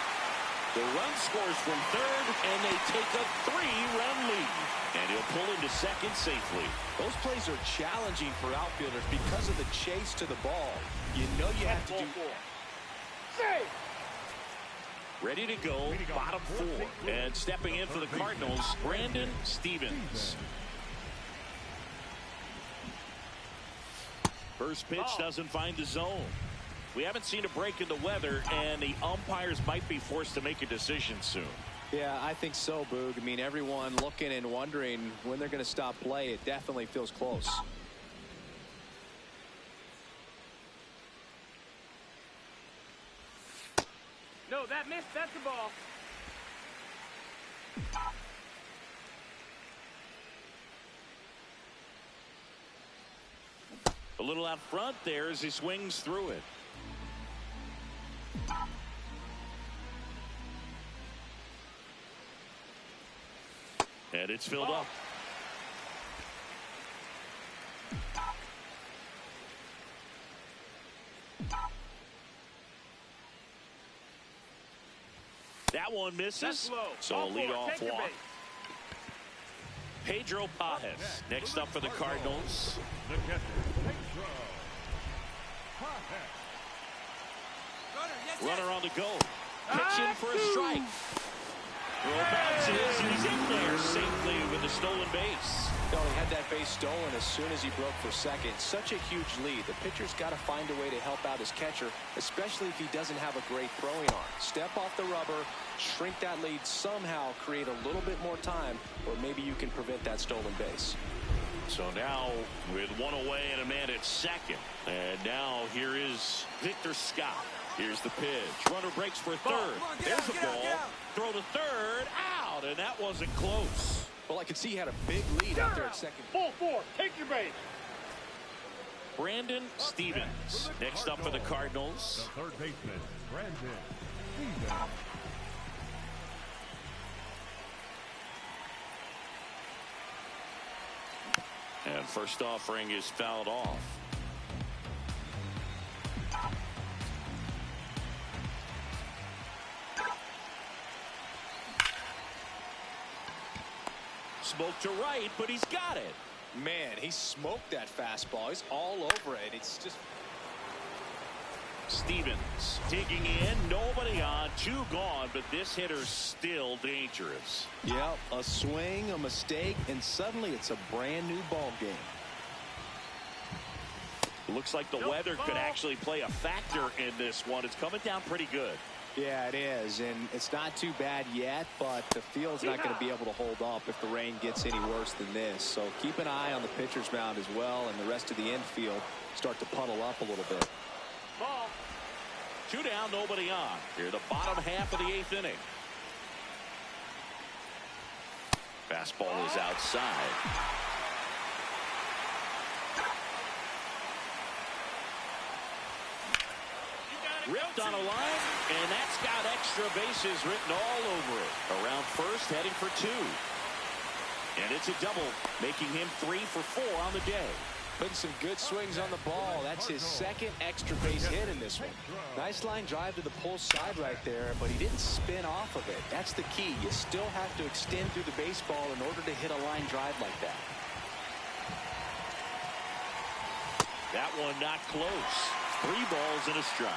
The run scores from third, and they take a 3-run lead. And he'll pull into second safely. Those plays are challenging for outfielders because of the chase to the ball. You know you have to do. Safe. Ready to go, bottom 4. And stepping in for the Cardinals, Brandon Stevens. First pitch doesn't find the zone. We haven't seen a break in the weather, and the umpires might be forced to make a decision soon. Yeah, I think so, Boog. I mean, everyone looking and wondering when they're going to stop play. It definitely feels close. No, that missed. That's the ball. A little out front there as he swings through it. And it's filled up. That one misses. So a leadoff walk. Pedro Pajes next up for the Cardinals. The catcher, Pedro Pajes. Runner on the go. Pitching for a strike. Throw bounces, and he's in there safely with the stolen base. No, he had that base stolen as soon as he broke for second. Such a huge lead. The pitcher's got to find a way to help out his catcher, especially if he doesn't have a great throwing arm. Step off the rubber, shrink that lead somehow, create a little bit more time, or maybe you can prevent that stolen base. So now with 1 away and a man at second. And now here is Victor Scott. Here's the pitch. Runner breaks for third. There's the ball. Throw to third. Out. And that wasn't close. Well, I could see he had a big lead out there at second. Ball 4. Take your base. Brandon Stevens next up for the Cardinals. The third baseman, Brandon Stevens. And first offering is fouled off. Smoke to right, but he's got it. Man, he smoked that fastball. He's all over it. It's just... Stevens digging in, nobody on, 2 gone, but this hitter's still dangerous. Yep, a swing, a mistake, and suddenly it's a brand new ball game. Looks like the weather could actually play a factor in this one. It's coming down pretty good. Yeah, it is, and it's not too bad yet, but the field's not going to be able to hold up if the rain gets any worse than this. So keep an eye on the pitcher's mound as well, and the rest of the infield start to puddle up a little bit. Ball. 2 down, nobody on. Here, the bottom half of the 8th inning. Fastball is outside. Ripped on a line, and that's got extra bases written all over it. Around first, heading for 2. And it's a double, making him 3 for 4 on the day. Putting some good swings on the ball. That's his second extra base hit in this one. Nice line drive to the pull side right there, but he didn't spin off of it. That's the key. You still have to extend through the baseball in order to hit a line drive like that. That one not close. 3 balls and a strike.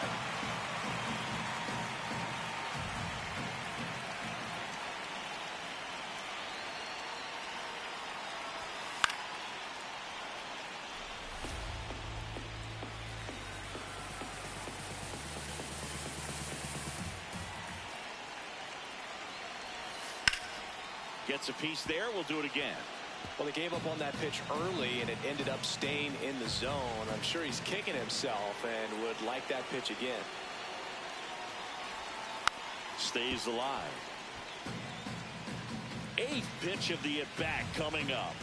Gets a piece there. We'll do it again. Well, they gave up on that pitch early, and it ended up staying in the zone. I'm sure he's kicking himself and would like that pitch again. Stays alive. 8th pitch of the at-bat coming up.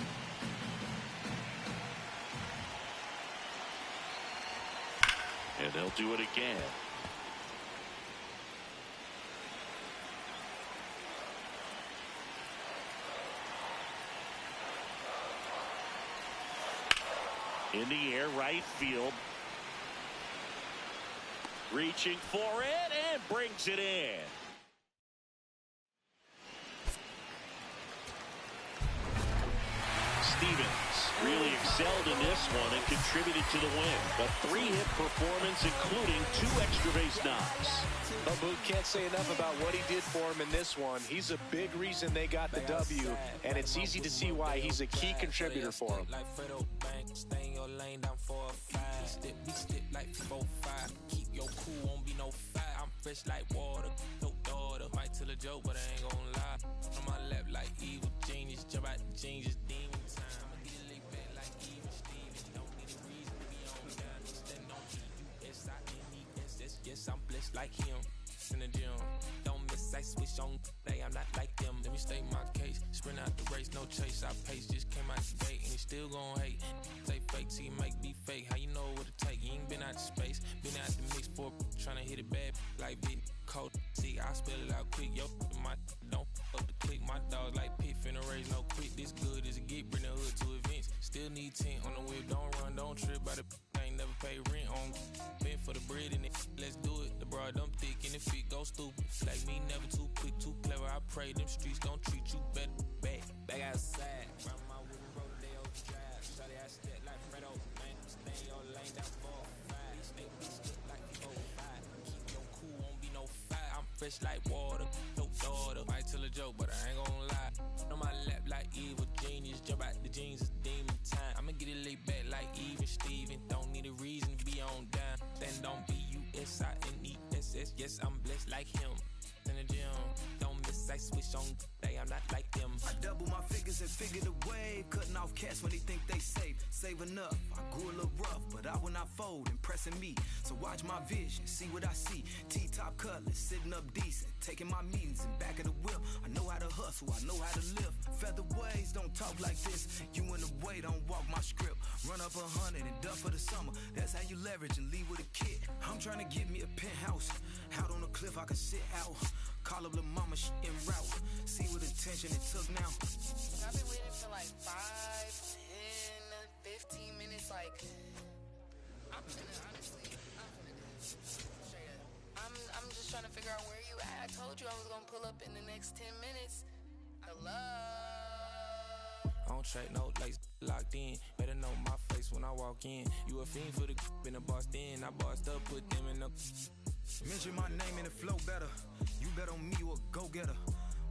And they'll do it again. In the air, right field. Reaching for it and brings it in. Stevens really excelled in this one and contributed to the win. A 3-hit performance, including 2 extra base knocks. But Boot can't say enough about what he did for him in this one. He's a big reason they got the W, and it's easy to see why he's a key contributor for him. Stay in your lane down 4 or 5. Step like 4 5. Keep your cool, won't be no fight. I'm fresh like water, no daughter. Might tell a joke, but I ain't gon' lie. On my lap like evil genius, jump out the genius, demon time. I'ma get it laid back like even Steven. Don't need a reason to be on down. Stand on P-U-S-I-N-E-S-S. Yes, I'm blessed like him. In the gym, don't miss, I switch on. Hey, I'm not like them. Let me state my case. Sprint out the race, no chase. I pace, just came out the gate, and he still gon' hate. Say fake till you make me fake. How you know what it take? You ain't been out the space, been out the mix for tryna hit it bad like big cold. See, I spell it out quick. Yo, my don't up the click. My dog like pit finna raise no quick. This good as it get. Bring the hood to events. Still need tint on the whip. Don't run, don't trip. By the ain't never pay rent on. Been for the bread in it. Let's do it. The broad them thick and the feet go stupid. Like me, never too quick, too clever. I pray them streets gon' treat you better. Back outside. Round my wooden road, they overdrive. Shawty, I step like Fredo. Man, stay in your lane down 4 or 5. Stay like 4 or 5. Keep your cool, won't be no fight. I'm fresh like water, no daughter. Might tell a joke, but I ain't gon' lie. On my lap like evil genius. Jump out the jeans, it's demon time. I'ma get it laid back like even Steven. Don't need a reason to be on down. Stand on B-U-S-I-N-E-S-S. Yes, I'm blessed like him. In the gym, don't miss, I switch on. Hey, I'm not like them. I double my figures and figure the wave. Cutting off cats when they think they safe. Saving up, I grew a little rough, but I will not fold, impressing me. So watch my vision, see what I see. T-top cutlass, sitting up decent. Taking my meetings in back of the whip. I know how to hustle, I know how to live. Featherweights don't talk like this. You in the way, don't walk my script. Run up 100 and done for the summer. That's how you leverage and leave with a kid. I'm trying to get me a penthouse. Out on the cliff, I can sit out. Call up the mama, she en route. See what attention it took now. I've been waiting for like 5, 10, 15 minutes, like, I'm finna, honestly, I'm finna do this. Straight up. I'm just trying to figure out where you at. I told you I was gonna pull up in the next 10 minutes. Hello? I don't track no lights, locked in. Better know my face when I walk in. You a fiend for the in the boss then. I bossed up, put them in the. Mention my name and it flow better. You bet on me, you a go-getter.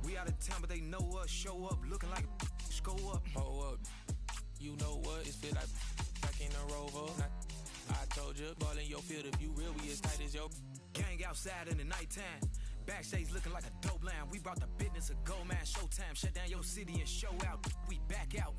We out of town, but they know us. Show up, looking like a score up. Hold up. You know what? It feel like back in the Rover. I told you, ball in your field. If you real, we as tight as your. Gang outside in the nighttime. Backstage looking like a dope line. We brought the business of gold man. Showtime. Shut down your city and show out. We back out.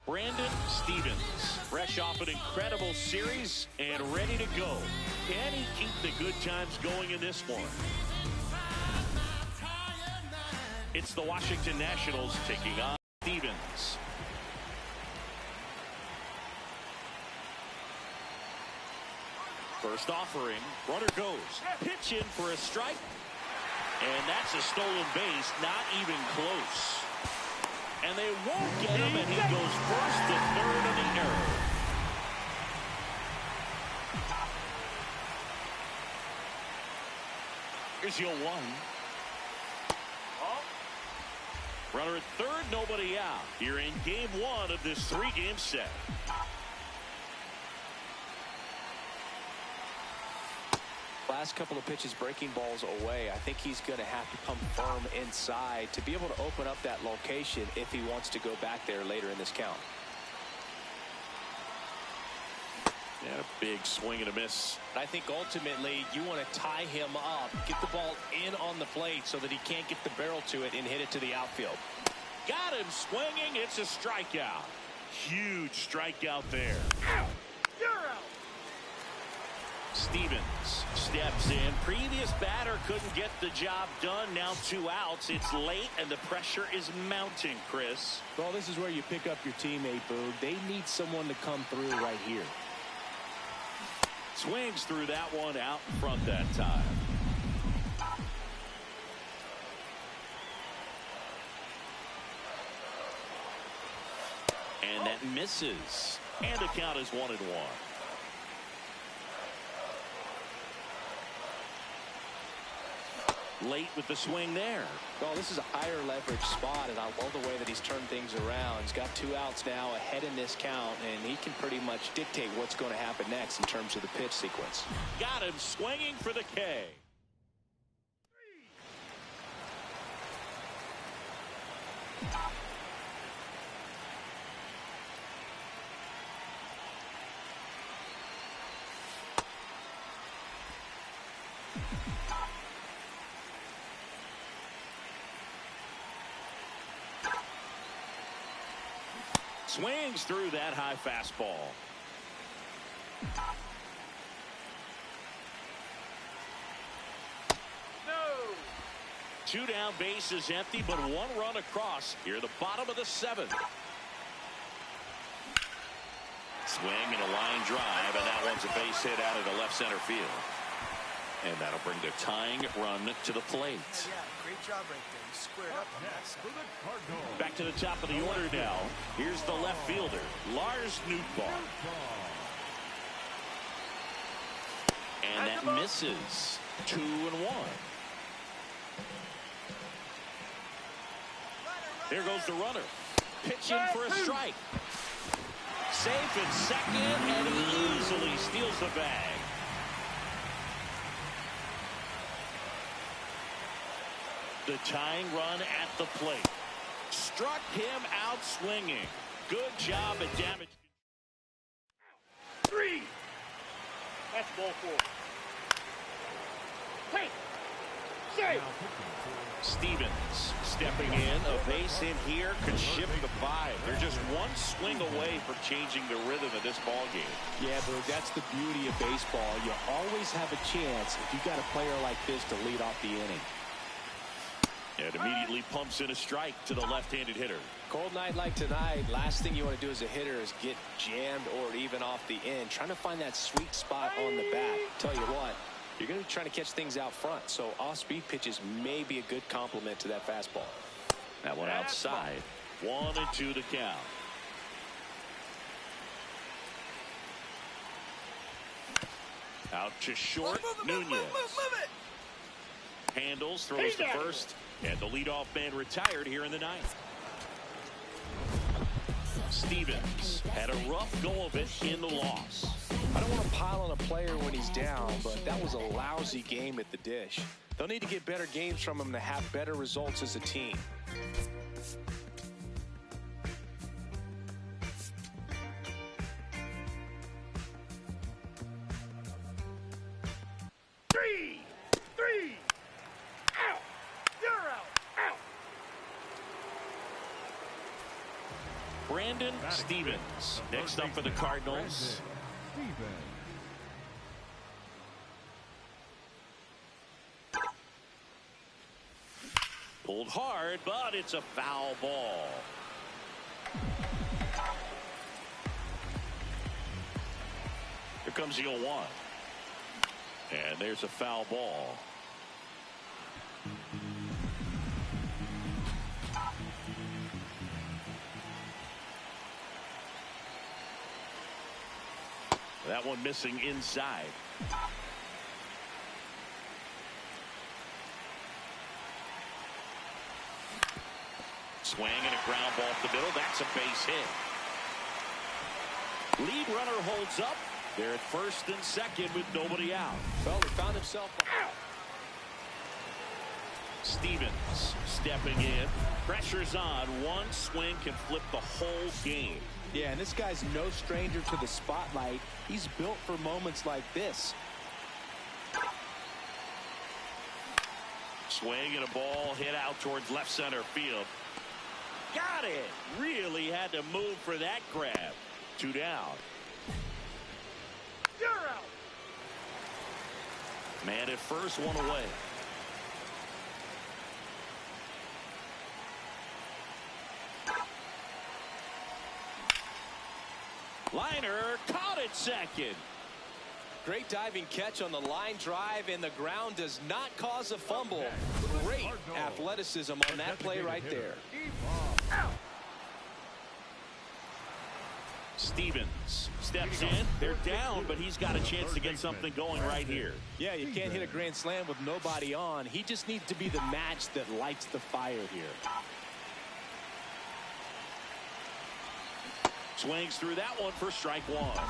Brandon Stevens, fresh off an incredible series and ready to go. Can he keep the good times going in this one? It's the Washington Nationals taking on Stevens. First offering, runner goes. Pitch in for a strike. And that's a stolen base, not even close. And they won't get him, and he goes first to third on the error. Here's your one. Runner at third, nobody out. Here in game one of this three-game set. Last couple of pitches breaking balls away. I think he's going to have to come firm inside to be able to open up that location if he wants to go back there later in this count. Yeah, a big swing and a miss. I think ultimately you want to tie him up, get the ball in on the plate so that he can't get the barrel to it and hit it to the outfield. Got him swinging. It's a strikeout. Huge strikeout there. Out. You're out. Stevens steps in. Previous batter couldn't get the job done. Now 2 outs. It's late and the pressure is mounting, Chris. Well, this is where you pick up your teammate, Boog. They need someone to come through right here. Swings through that one out in front that time. And that misses. And the count is 1-1. Late with the swing there. Well, this is a higher leverage spot, and I love the way that he's turned things around. He's got 2 outs now ahead in this count, and he can pretty much dictate what's going to happen next in terms of the pitch sequence. Got him swinging for the K. Swings through that high fastball. No. 2 down, bases empty, but 1 run across here at the bottom of the 7th. Swing and a line drive, and that one's a base hit out of the left center field. And that'll bring the tying run to the plate. Yeah, great job right there. You squared up on that side. Back to the top of the order now. Here's the left fielder, Lars Nootbaar. And that misses. 2-1. There goes the runner. Pitching for a strike. Safe at second, and he easily steals the bag. The tying run at the plate. Struck him out swinging. Good job at damage. 3. That's ball 4. Hey. Save. Stevens stepping in. A base hit here could shift the 5. They're just 1 swing away from changing the rhythm of this ball game. Yeah, but that's the beauty of baseball. You always have a chance if you got a player like this to lead off the inning. And immediately pumps in a strike to the left-handed hitter. Cold night like tonight, last thing you want to do as a hitter is get jammed or even off the end. Trying to find that sweet spot on the bat. Tell you what, you're going to be trying to catch things out front, so off-speed pitches may be a good complement to that fastball. That one outside. 1-2 to count. Out to short. Nunez. Move it. Handles, throws to first, and the leadoff man retired here in the 9th. Stevens had a rough go of it in the loss. I don't want to pile on a player when he's down, but that was a lousy game at the dish. They'll need to get better games from him to have better results as a team. Stevens next up for the Cardinals. Pulled hard, but it's a foul ball. Here comes the 0-1. And there's a foul ball. That one missing inside. Swing and a ground ball up the middle. That's a base hit. Lead runner holds up. They're at first and second with nobody out. Well, he found himself. Stevens stepping in. Pressure's on. One swing can flip the whole game. Yeah, and this guy's no stranger to the spotlight. He's built for moments like this. Swing and a ball hit out towards left center field. Got it. Really had to move for that grab. 2 down. You're out. Man at first, 1 away. Liner caught it second. Great diving catch on the line drive, and the ground does not cause a fumble. Great athleticism on that play right there. Stevens steps in. They're down, but he's got a chance to get something going right here. Yeah, you can't hit a grand slam with nobody on. He just needs to be the match that lights the fire here. Swings through that one for strike one.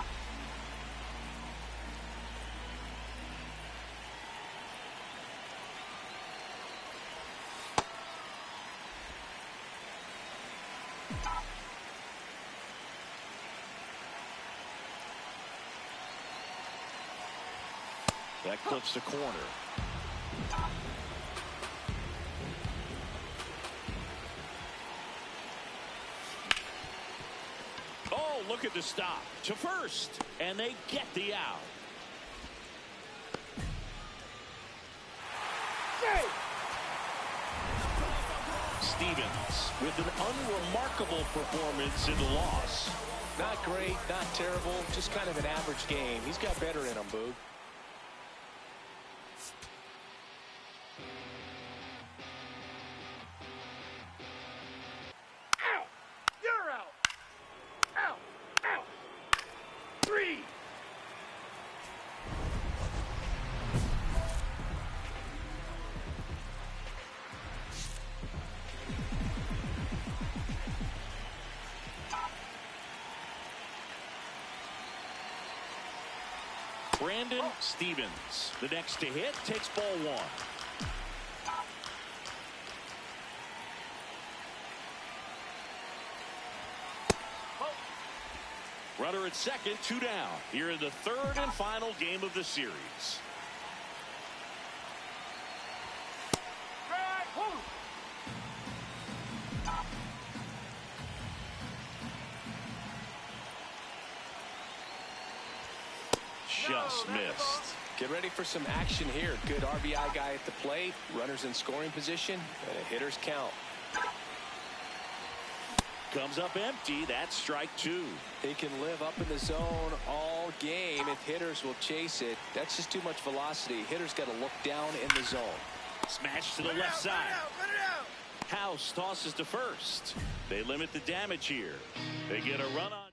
That clips the corner. Oh, look at the stop to first, and they get the out. Stevens with an unremarkable performance in the loss. Not great, not terrible, just kind of an average game. He's got better in him, Boog. Brandon Stevens, the next to hit, takes ball one. Runner at second, 2 down. Here in the third and final game of the series. Just missed. Get ready for some action here. Good RBI guy at the plate. Runners in scoring position. And a hitter's count. Comes up empty. That's strike two. He can live up in the zone all game if hitters will chase it. That's just too much velocity. Hitters got to look down in the zone. Smash to the left side. House tosses to first. They limit the damage here. They get a run on.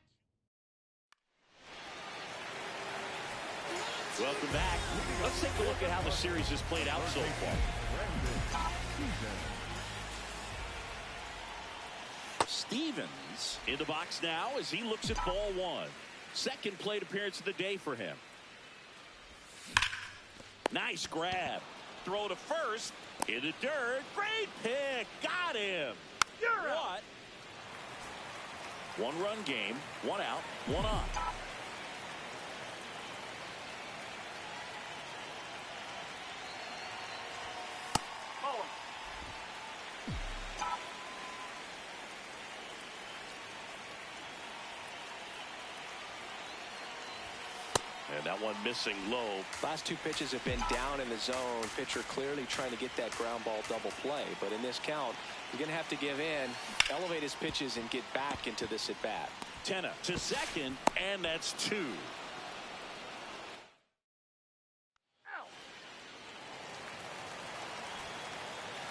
Welcome back. Let's take a look at how the series has played out so far. Stevens in the box now as he looks at ball one. Second plate appearance of the day for him. Nice grab. Throw to first. In the dirt. Great pick. Got him. What? One run game. One out. One on. And that one missing low. Last two pitches have been down in the zone. Pitcher clearly trying to get that ground ball double play. But in this count, you're going to have to give in, elevate his pitches, and get back into this at bat. Tenna to second, and that's two.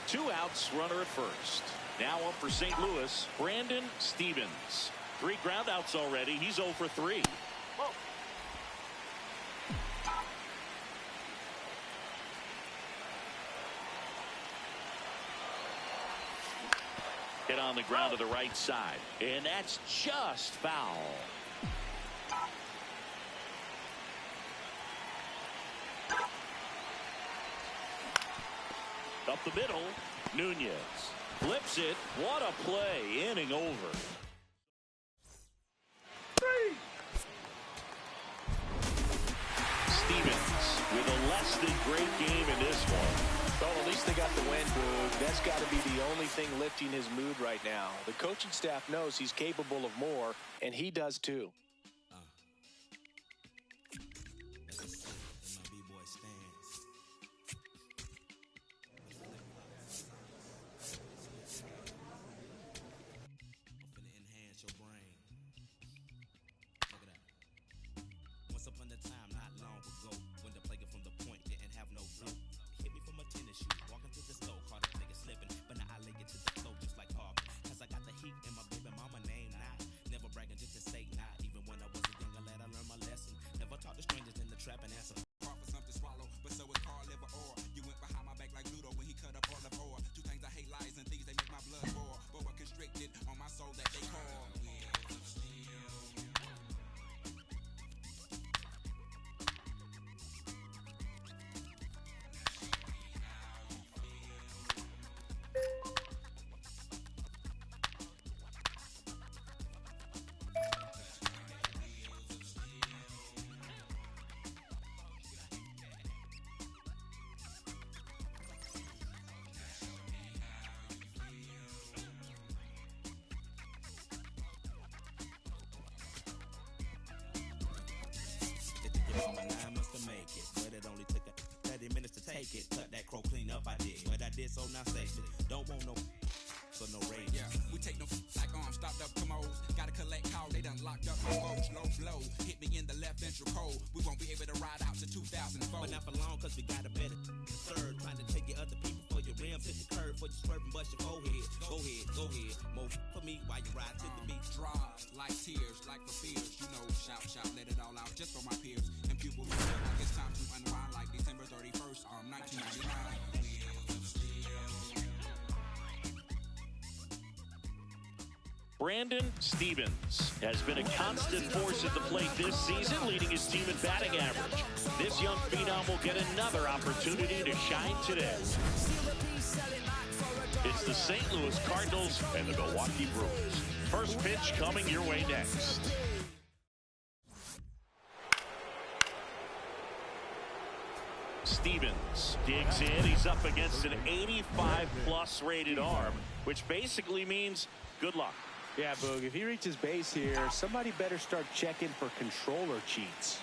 Two outs, runner at first. Now up for St. Louis, Brandon Stevens. 3 ground outs already. He's 0 for 3. Hit on the ground to the right side, and that's just foul. Up the middle, Nunez flips it. What a play, inning over. Stevens with a less than great game in this one. Well, at least they got the win, Boog. That's got to be the only thing lifting his mood right now. The coaching staff knows he's capable of more, and he does too. make it. But it only took 30 minutes to take it. Cut that crow clean up, I did. But I did so now safely. Don't want no so no rage. Yeah, we take no like stopped up commodes. Gotta collect calls, they done locked up no folks. Low blow, hit me in the left ventral cold. We won't be able to ride out to 2004. But not for long, cause we got a better third. Trying to take your other people for your rims. Hit the curve for your swerving, bust your forehead. Go ahead, go ahead. More for me while you ride to the beat. Draw like tears, like for fears. You know, shout, shout, let it all out just for my peers. And people who feel like it's time to unwind like December 31st, 1999. Brandon Stevens has been a constant force at the plate this season, leading his team in batting average. This young phenom will get another opportunity to shine today. It's the St. Louis Cardinals and the Milwaukee Brewers. First pitch coming your way next. Stevens digs in. He's up against an 85-plus rated arm, which basically means good luck. Yeah, Boog, if he reaches base here, somebody better start checking for controller cheats.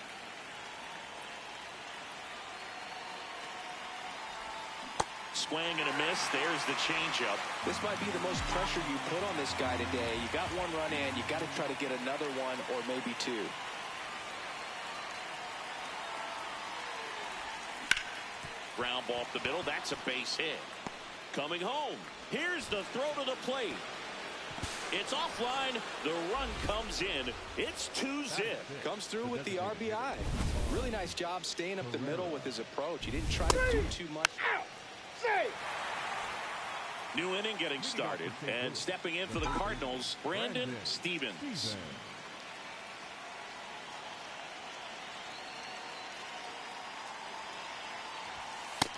Swing and a miss. There's the changeup. This might be the most pressure you put on this guy today. You got one run in. You got to try to get another one or maybe two. Ground ball up the middle. That's a base hit. Coming home. Here's the throw to the plate. It's offline. The run comes in. It's 2-zip. Comes through with the RBI. Really nice job staying up the middle with his approach. He didn't try to do too much. New inning getting started. And stepping in for the Cardinals, Brandon Stevens.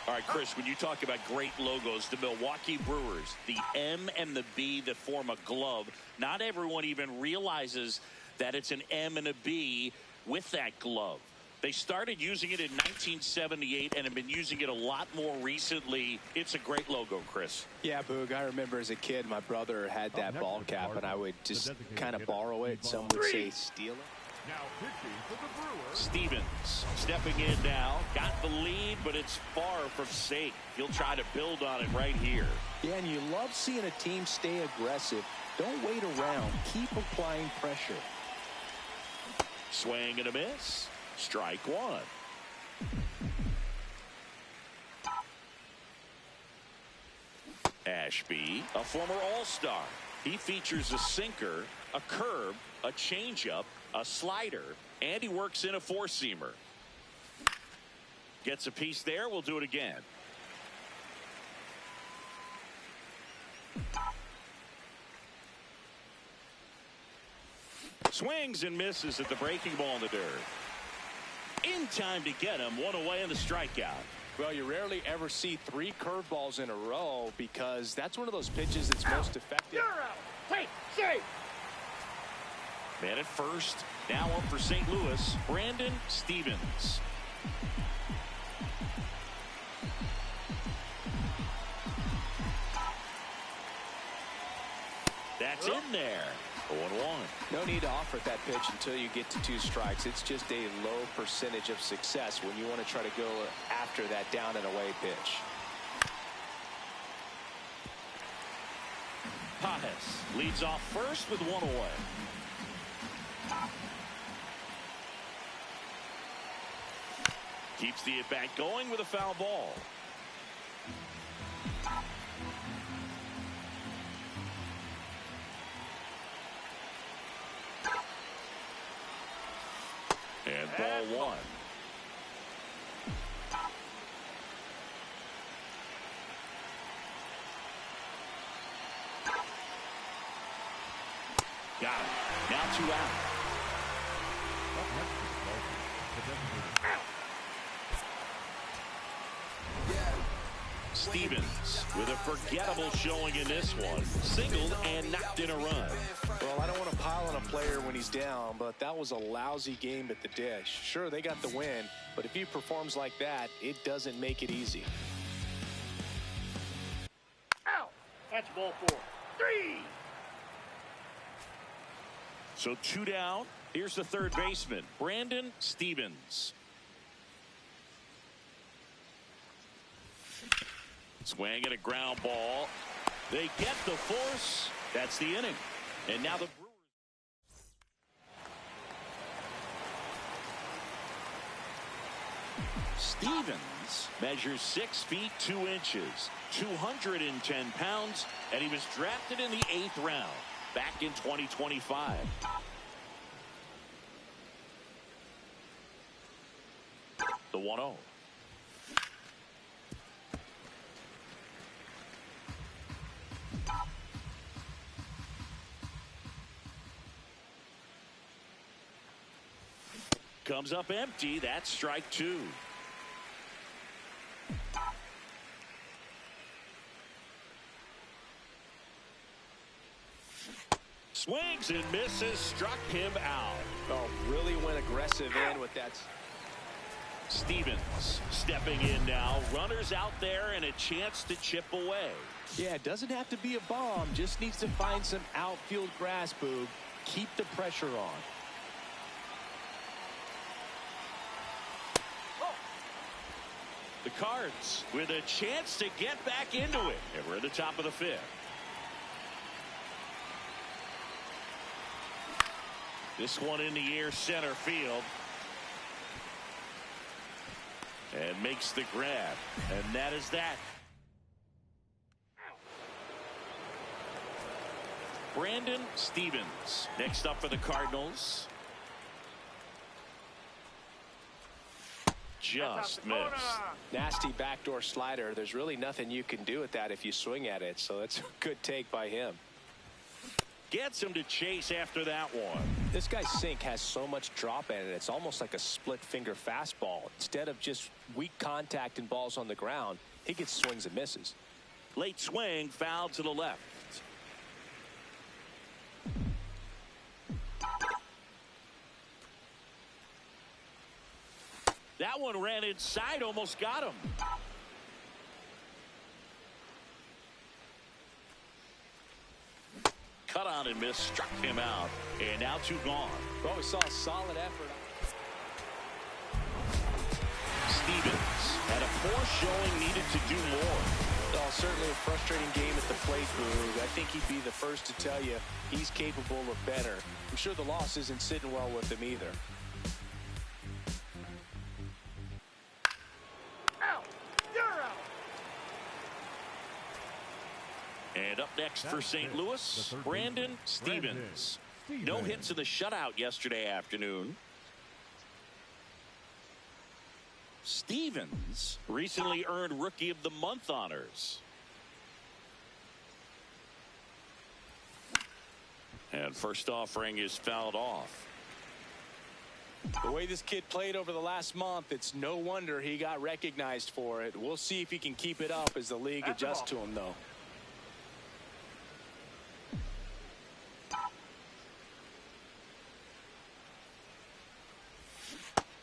All right, Chris, when you talk about great logos, the Milwaukee Brewers, the M and the B that form a glove, not everyone even realizes that it's an M and a B with that glove. They started using it in 1978 and have been using it a lot more recently. It's a great logo, Chris. Yeah, Boog, I remember as a kid, my brother had that ball cap, and I would just kind of borrow it. Some would say steal it. Now pitching for the Brewers. Stevens stepping in now. Got the lead, but it's far from safe. He'll try to build on it right here. Yeah, and you love seeing a team stay aggressive. Don't wait around. Keep applying pressure. Swing and a miss. Strike one. Ashby, a former All-Star. He features a sinker, a curve, a changeup, a slider, and he works in a four-seamer. Gets a piece there. We'll do it again. Swings and misses at the breaking ball in the dirt. In time to get him. One away in the strikeout. Well, you rarely ever see 3 curveballs in a row because that's one of those pitches that's most effective. You're out. Hey, safe. Man at first. Now up for St. Louis, Brandon Stevens. That's in there. 0-1. No need to offer that pitch until you get to 2 strikes. It's just a low percentage of success when you want to try to go after that down and away pitch. Pajes leads off first with 1 away. Keeps the at-bat going with a foul ball. And ball 1. Got it. Now 2 out. Stevens with a forgettable showing in this one. Singled and knocked in a run. Well, I don't want to pile on a player when he's down, but that was a lousy game at the dish. Sure, they got the win, but if he performs like that, it doesn't make it easy. Out. That's ball 4. 3. So 2 down. Here's the third baseman, Brandon Stevens. Swing and a ground ball. They get the force. That's the inning. And now the Brewers. Stevens measures 6 feet 2 inches, 210 pounds, and he was drafted in the 8th round back in 2025. The 1-0. Comes up empty. That's strike 2. Swings and misses. Struck him out. Oh, really went aggressive in with that. Stevens stepping in now. Runners out there and a chance to chip away. Yeah, it doesn't have to be a bomb. Just needs to find some outfield grass, Boog. Keep the pressure on. The Cards with a chance to get back into it. And we're at the top of the 5th. This one in the air, center field. And makes the grab. And that is that. Brandon Stevens next up for the Cardinals. Just missed. Nasty backdoor slider. There's really nothing you can do with that if you swing at it. So it's a good take by him. Gets him to chase after that one. This guy's sink has so much drop in it. It's almost like a split finger fastball. Instead of just weak contact and balls on the ground, he gets swings and misses. Late swing, foul to the left. That one ran inside, almost got him. Cut on and miss, struck him out, and now 2 gone. Well, we saw a solid effort. Stevens had a poor showing, needed to do more. Well, certainly a frustrating game at the plate, Boog. I think he'd be the first to tell you he's capable of better. I'm sure the loss isn't sitting well with him either. And up next for St. Louis, Brandon Stevens. No hits in the shutout yesterday afternoon. Stevens recently earned Rookie of the Month honors. And first offering is fouled off. The way this kid played over the last month, it's no wonder he got recognized for it. We'll see if he can keep it up as the league adjusts to him, though.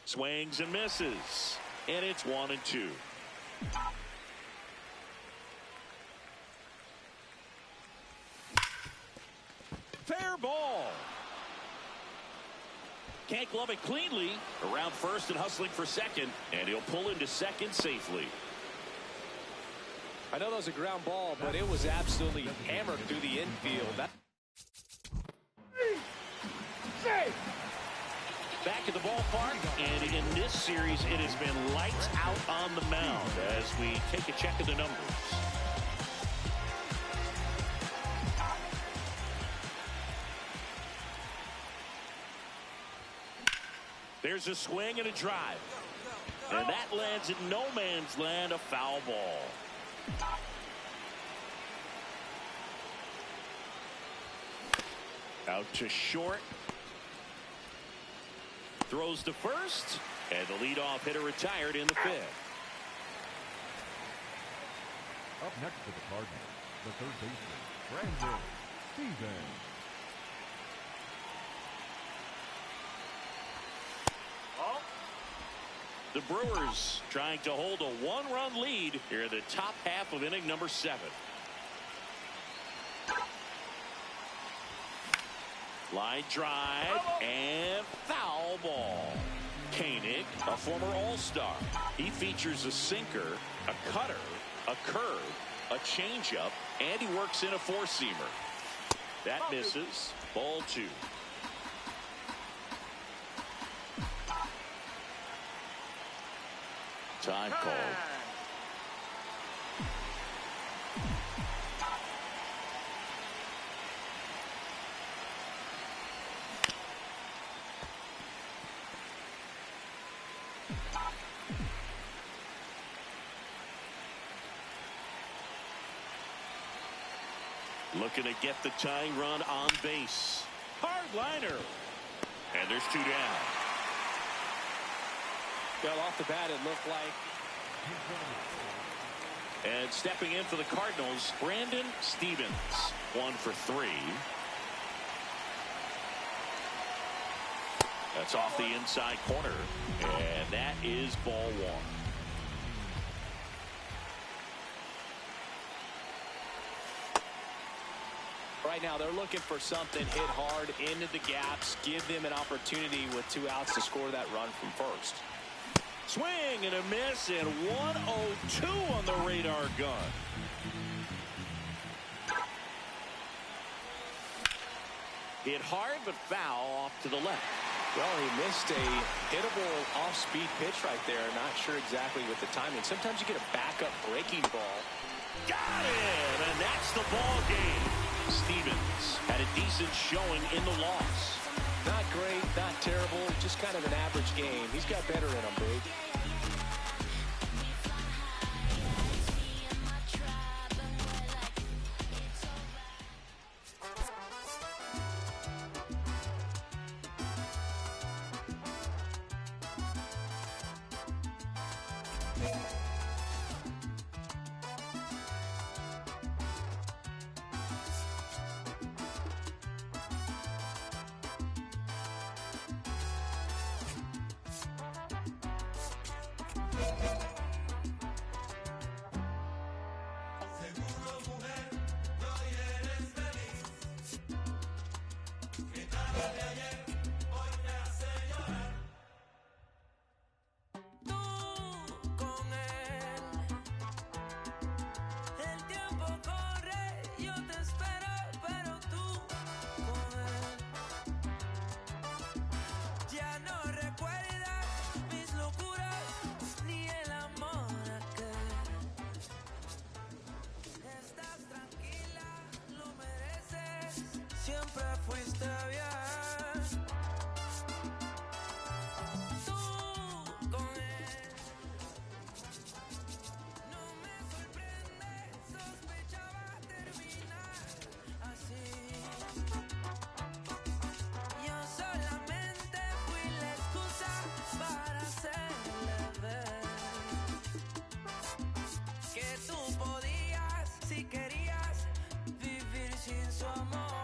Swings and misses. And it's 1-2. Fair ball. Can't glove it cleanly. Around first and hustling for second. And he'll pull into second safely. I know that was a ground ball, but it was absolutely hammered through the infield. Back at the ballpark, and in this series, it has been lights out on the mound as we take a check of the numbers. There's a swing and a drive. And that lands in no man's land, a foul ball. Out to short. Throws to first, and the leadoff hitter retired in the 5th. Up next for the Cardinals, the third baseman, Brandon Stevens. The Brewers trying to hold a 1-run lead here in the top half of inning number 7. Line drive and foul ball. Koenig, a former All-Star. He features a sinker, a cutter, A curve, a changeup, and he works in a four-seamer. That misses. Ball 2. Time called. Looking to get the tying run on base. Hard liner. And there's 2 down. Well, off the bat, it looked like. And stepping in for the Cardinals, Brandon Stevens. 1 for 3. That's off the inside corner. And that is ball 1. Right now, they're looking for something, hit hard into the gaps, give them an opportunity with 2 outs to score that run from first. Swing and a miss, and 102 on the radar gun. Hit hard, but foul off to the left. Well, he missed a hittable off-speed pitch right there. Not sure exactly with the timing. Sometimes you get a backup breaking ball. Got it, and that's the ball game. Stevens had a decent showing in the loss. Not great, not terrible, just kind of an average game. He's got better in him, Big. Siempre fuiste bien. Tú con él. No me sorprende, sospechaba terminar así. Yo solamente fui la excusa para hacerle ver que tú podías, si querías, vivir sin su amor.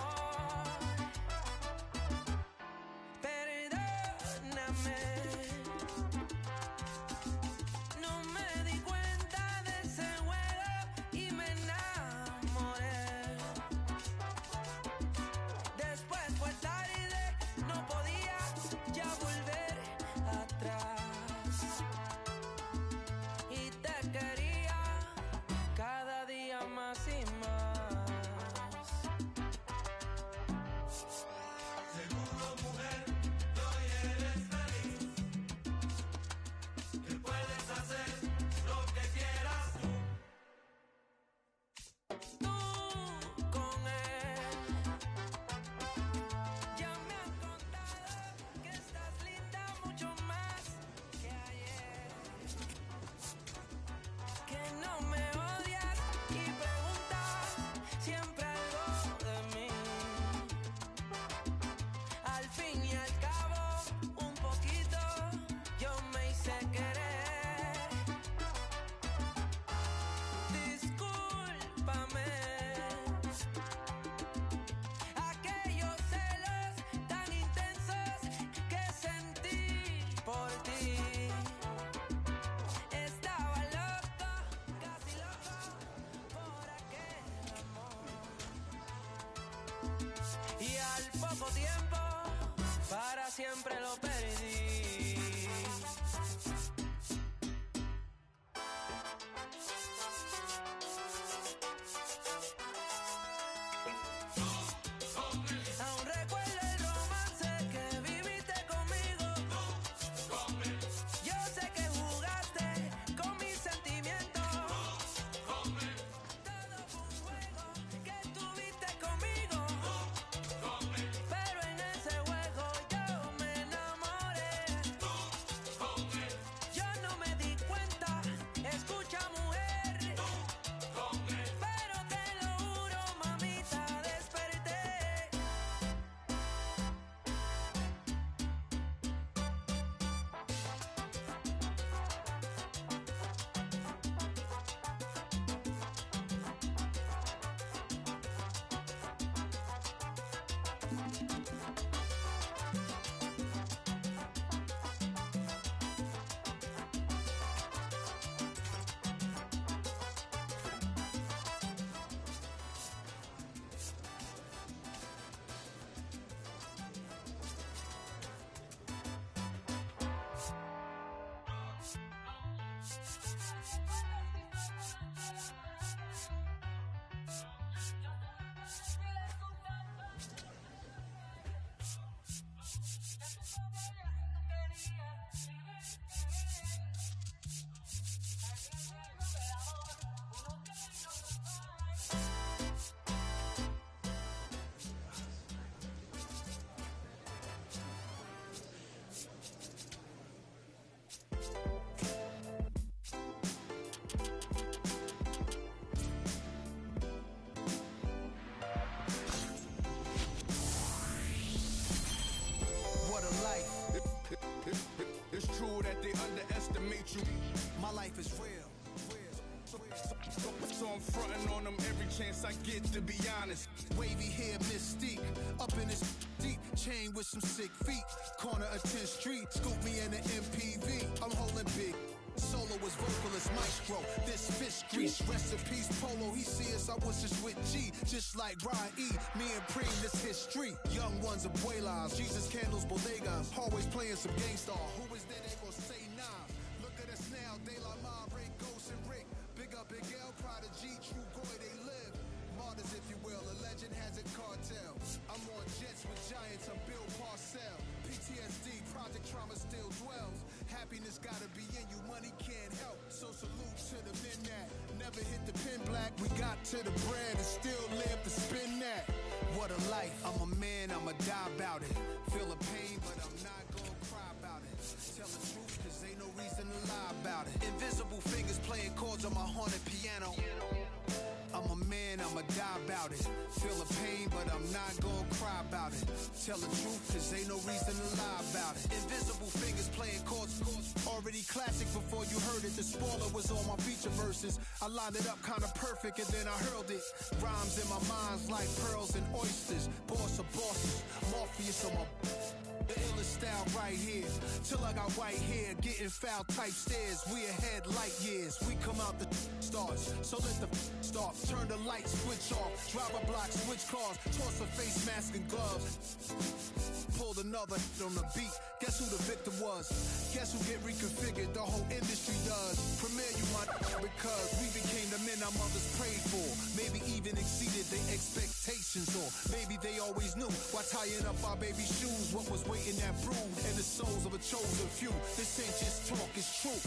Y al poco tiempo, para siempre lo perdí. is real. So I'm frontin' on them every chance I get, to be honest. Wavy hair, mystique, up in his deep chain with some sick feet. Corner of 10th Street, scoop me in an MPV. I'm holding big. Solo was vocalist maestro. This fish grease, rest in peace Polo. He see us, I was just with G, just like Ryan E. Me and Preem, this history. Young ones, abuelas, Jesus candles, bodegas. Always playing some gangsta. Who is there? They gon' say nah. Look at us now, De La Ma, Ray, Ghost and Rick. Big up Big L, Prodigy, True Goy, they live. Martyrs, if you will, a legend has a cartel. I'm on jets with giants, I'm Bill Parcell. PTSD, Project Trauma still dwells. Happiness gotta be in you, money can't help. So salute to the men that never hit the pin black. We got to the bread and still live to spin that. What a life, I'm a man, I'ma die about it. Feel the pain, but I'm not gonna cry about it. Tell the truth, cause ain't no reason to lie about it. Invisible fingers playing chords on my haunted piano. I'm a man, I'ma die about it. Feel the pain, but I'm not gonna cry about it. Tell the truth, cause ain't no reason to lie about it. Invisible fingers playing chords, already classic before you heard it. The spoiler was on my feature verses. I lined it up kinda perfect and then I hurled it. Rhymes in my mind's like pearls and oysters. Boss of bosses, Morpheus on my... The illest style right here. Till I got white hair, getting foul type stares. We ahead light years. We come out the starts. So let the start. Turn the light switch off. Drive a block, switch cars. Toss a face mask and gloves. Pulled another on the beat. Guess who the victim was? Guess who get reconfigured? The whole industry does. Premiere you my because we became the men our mothers prayed for. Maybe even exceeded their expectations, or maybe they always knew why tying up our baby shoes. What was waiting that brood and the souls of a chosen few. This ain't just talk, it's true.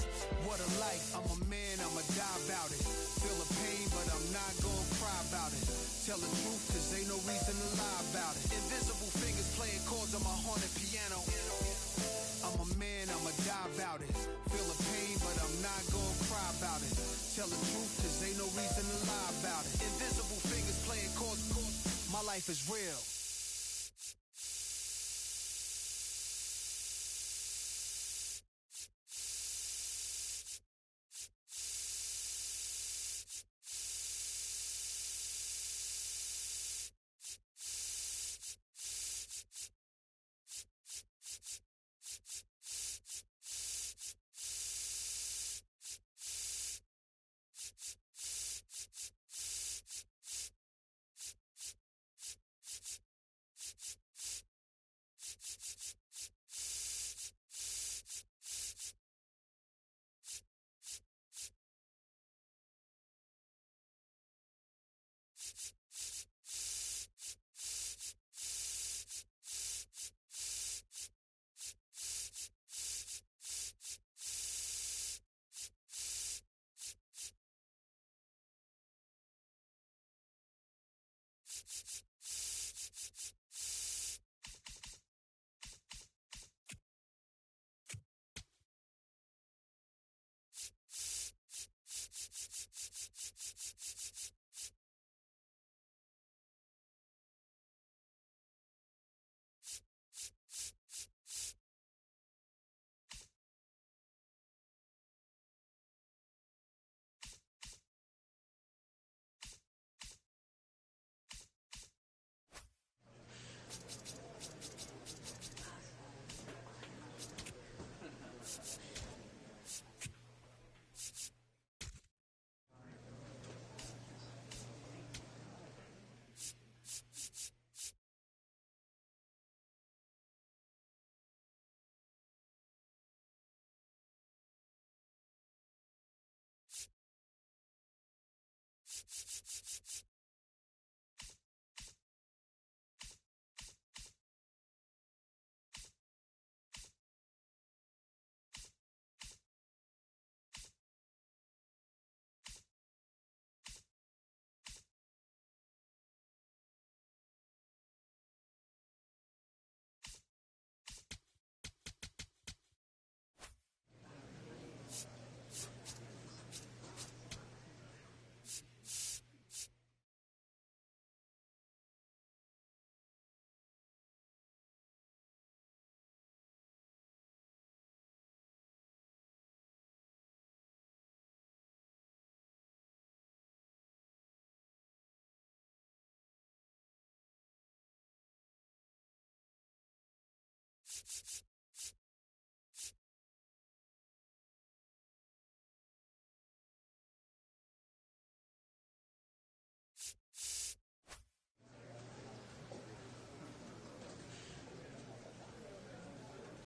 What a life, I'm a man, I'ma die about it. Feel the pain, but I'm not gonna cry about it. Tell the truth, cause ain't no reason to lie about it. Invisible fingers playing chords on my haunted piano. I'm a man, I'ma die about it. Feel the pain, but I'm not gonna cry about it. Tell the truth, cause ain't no reason to lie about it. Invisible fingers playing chords. My life is real.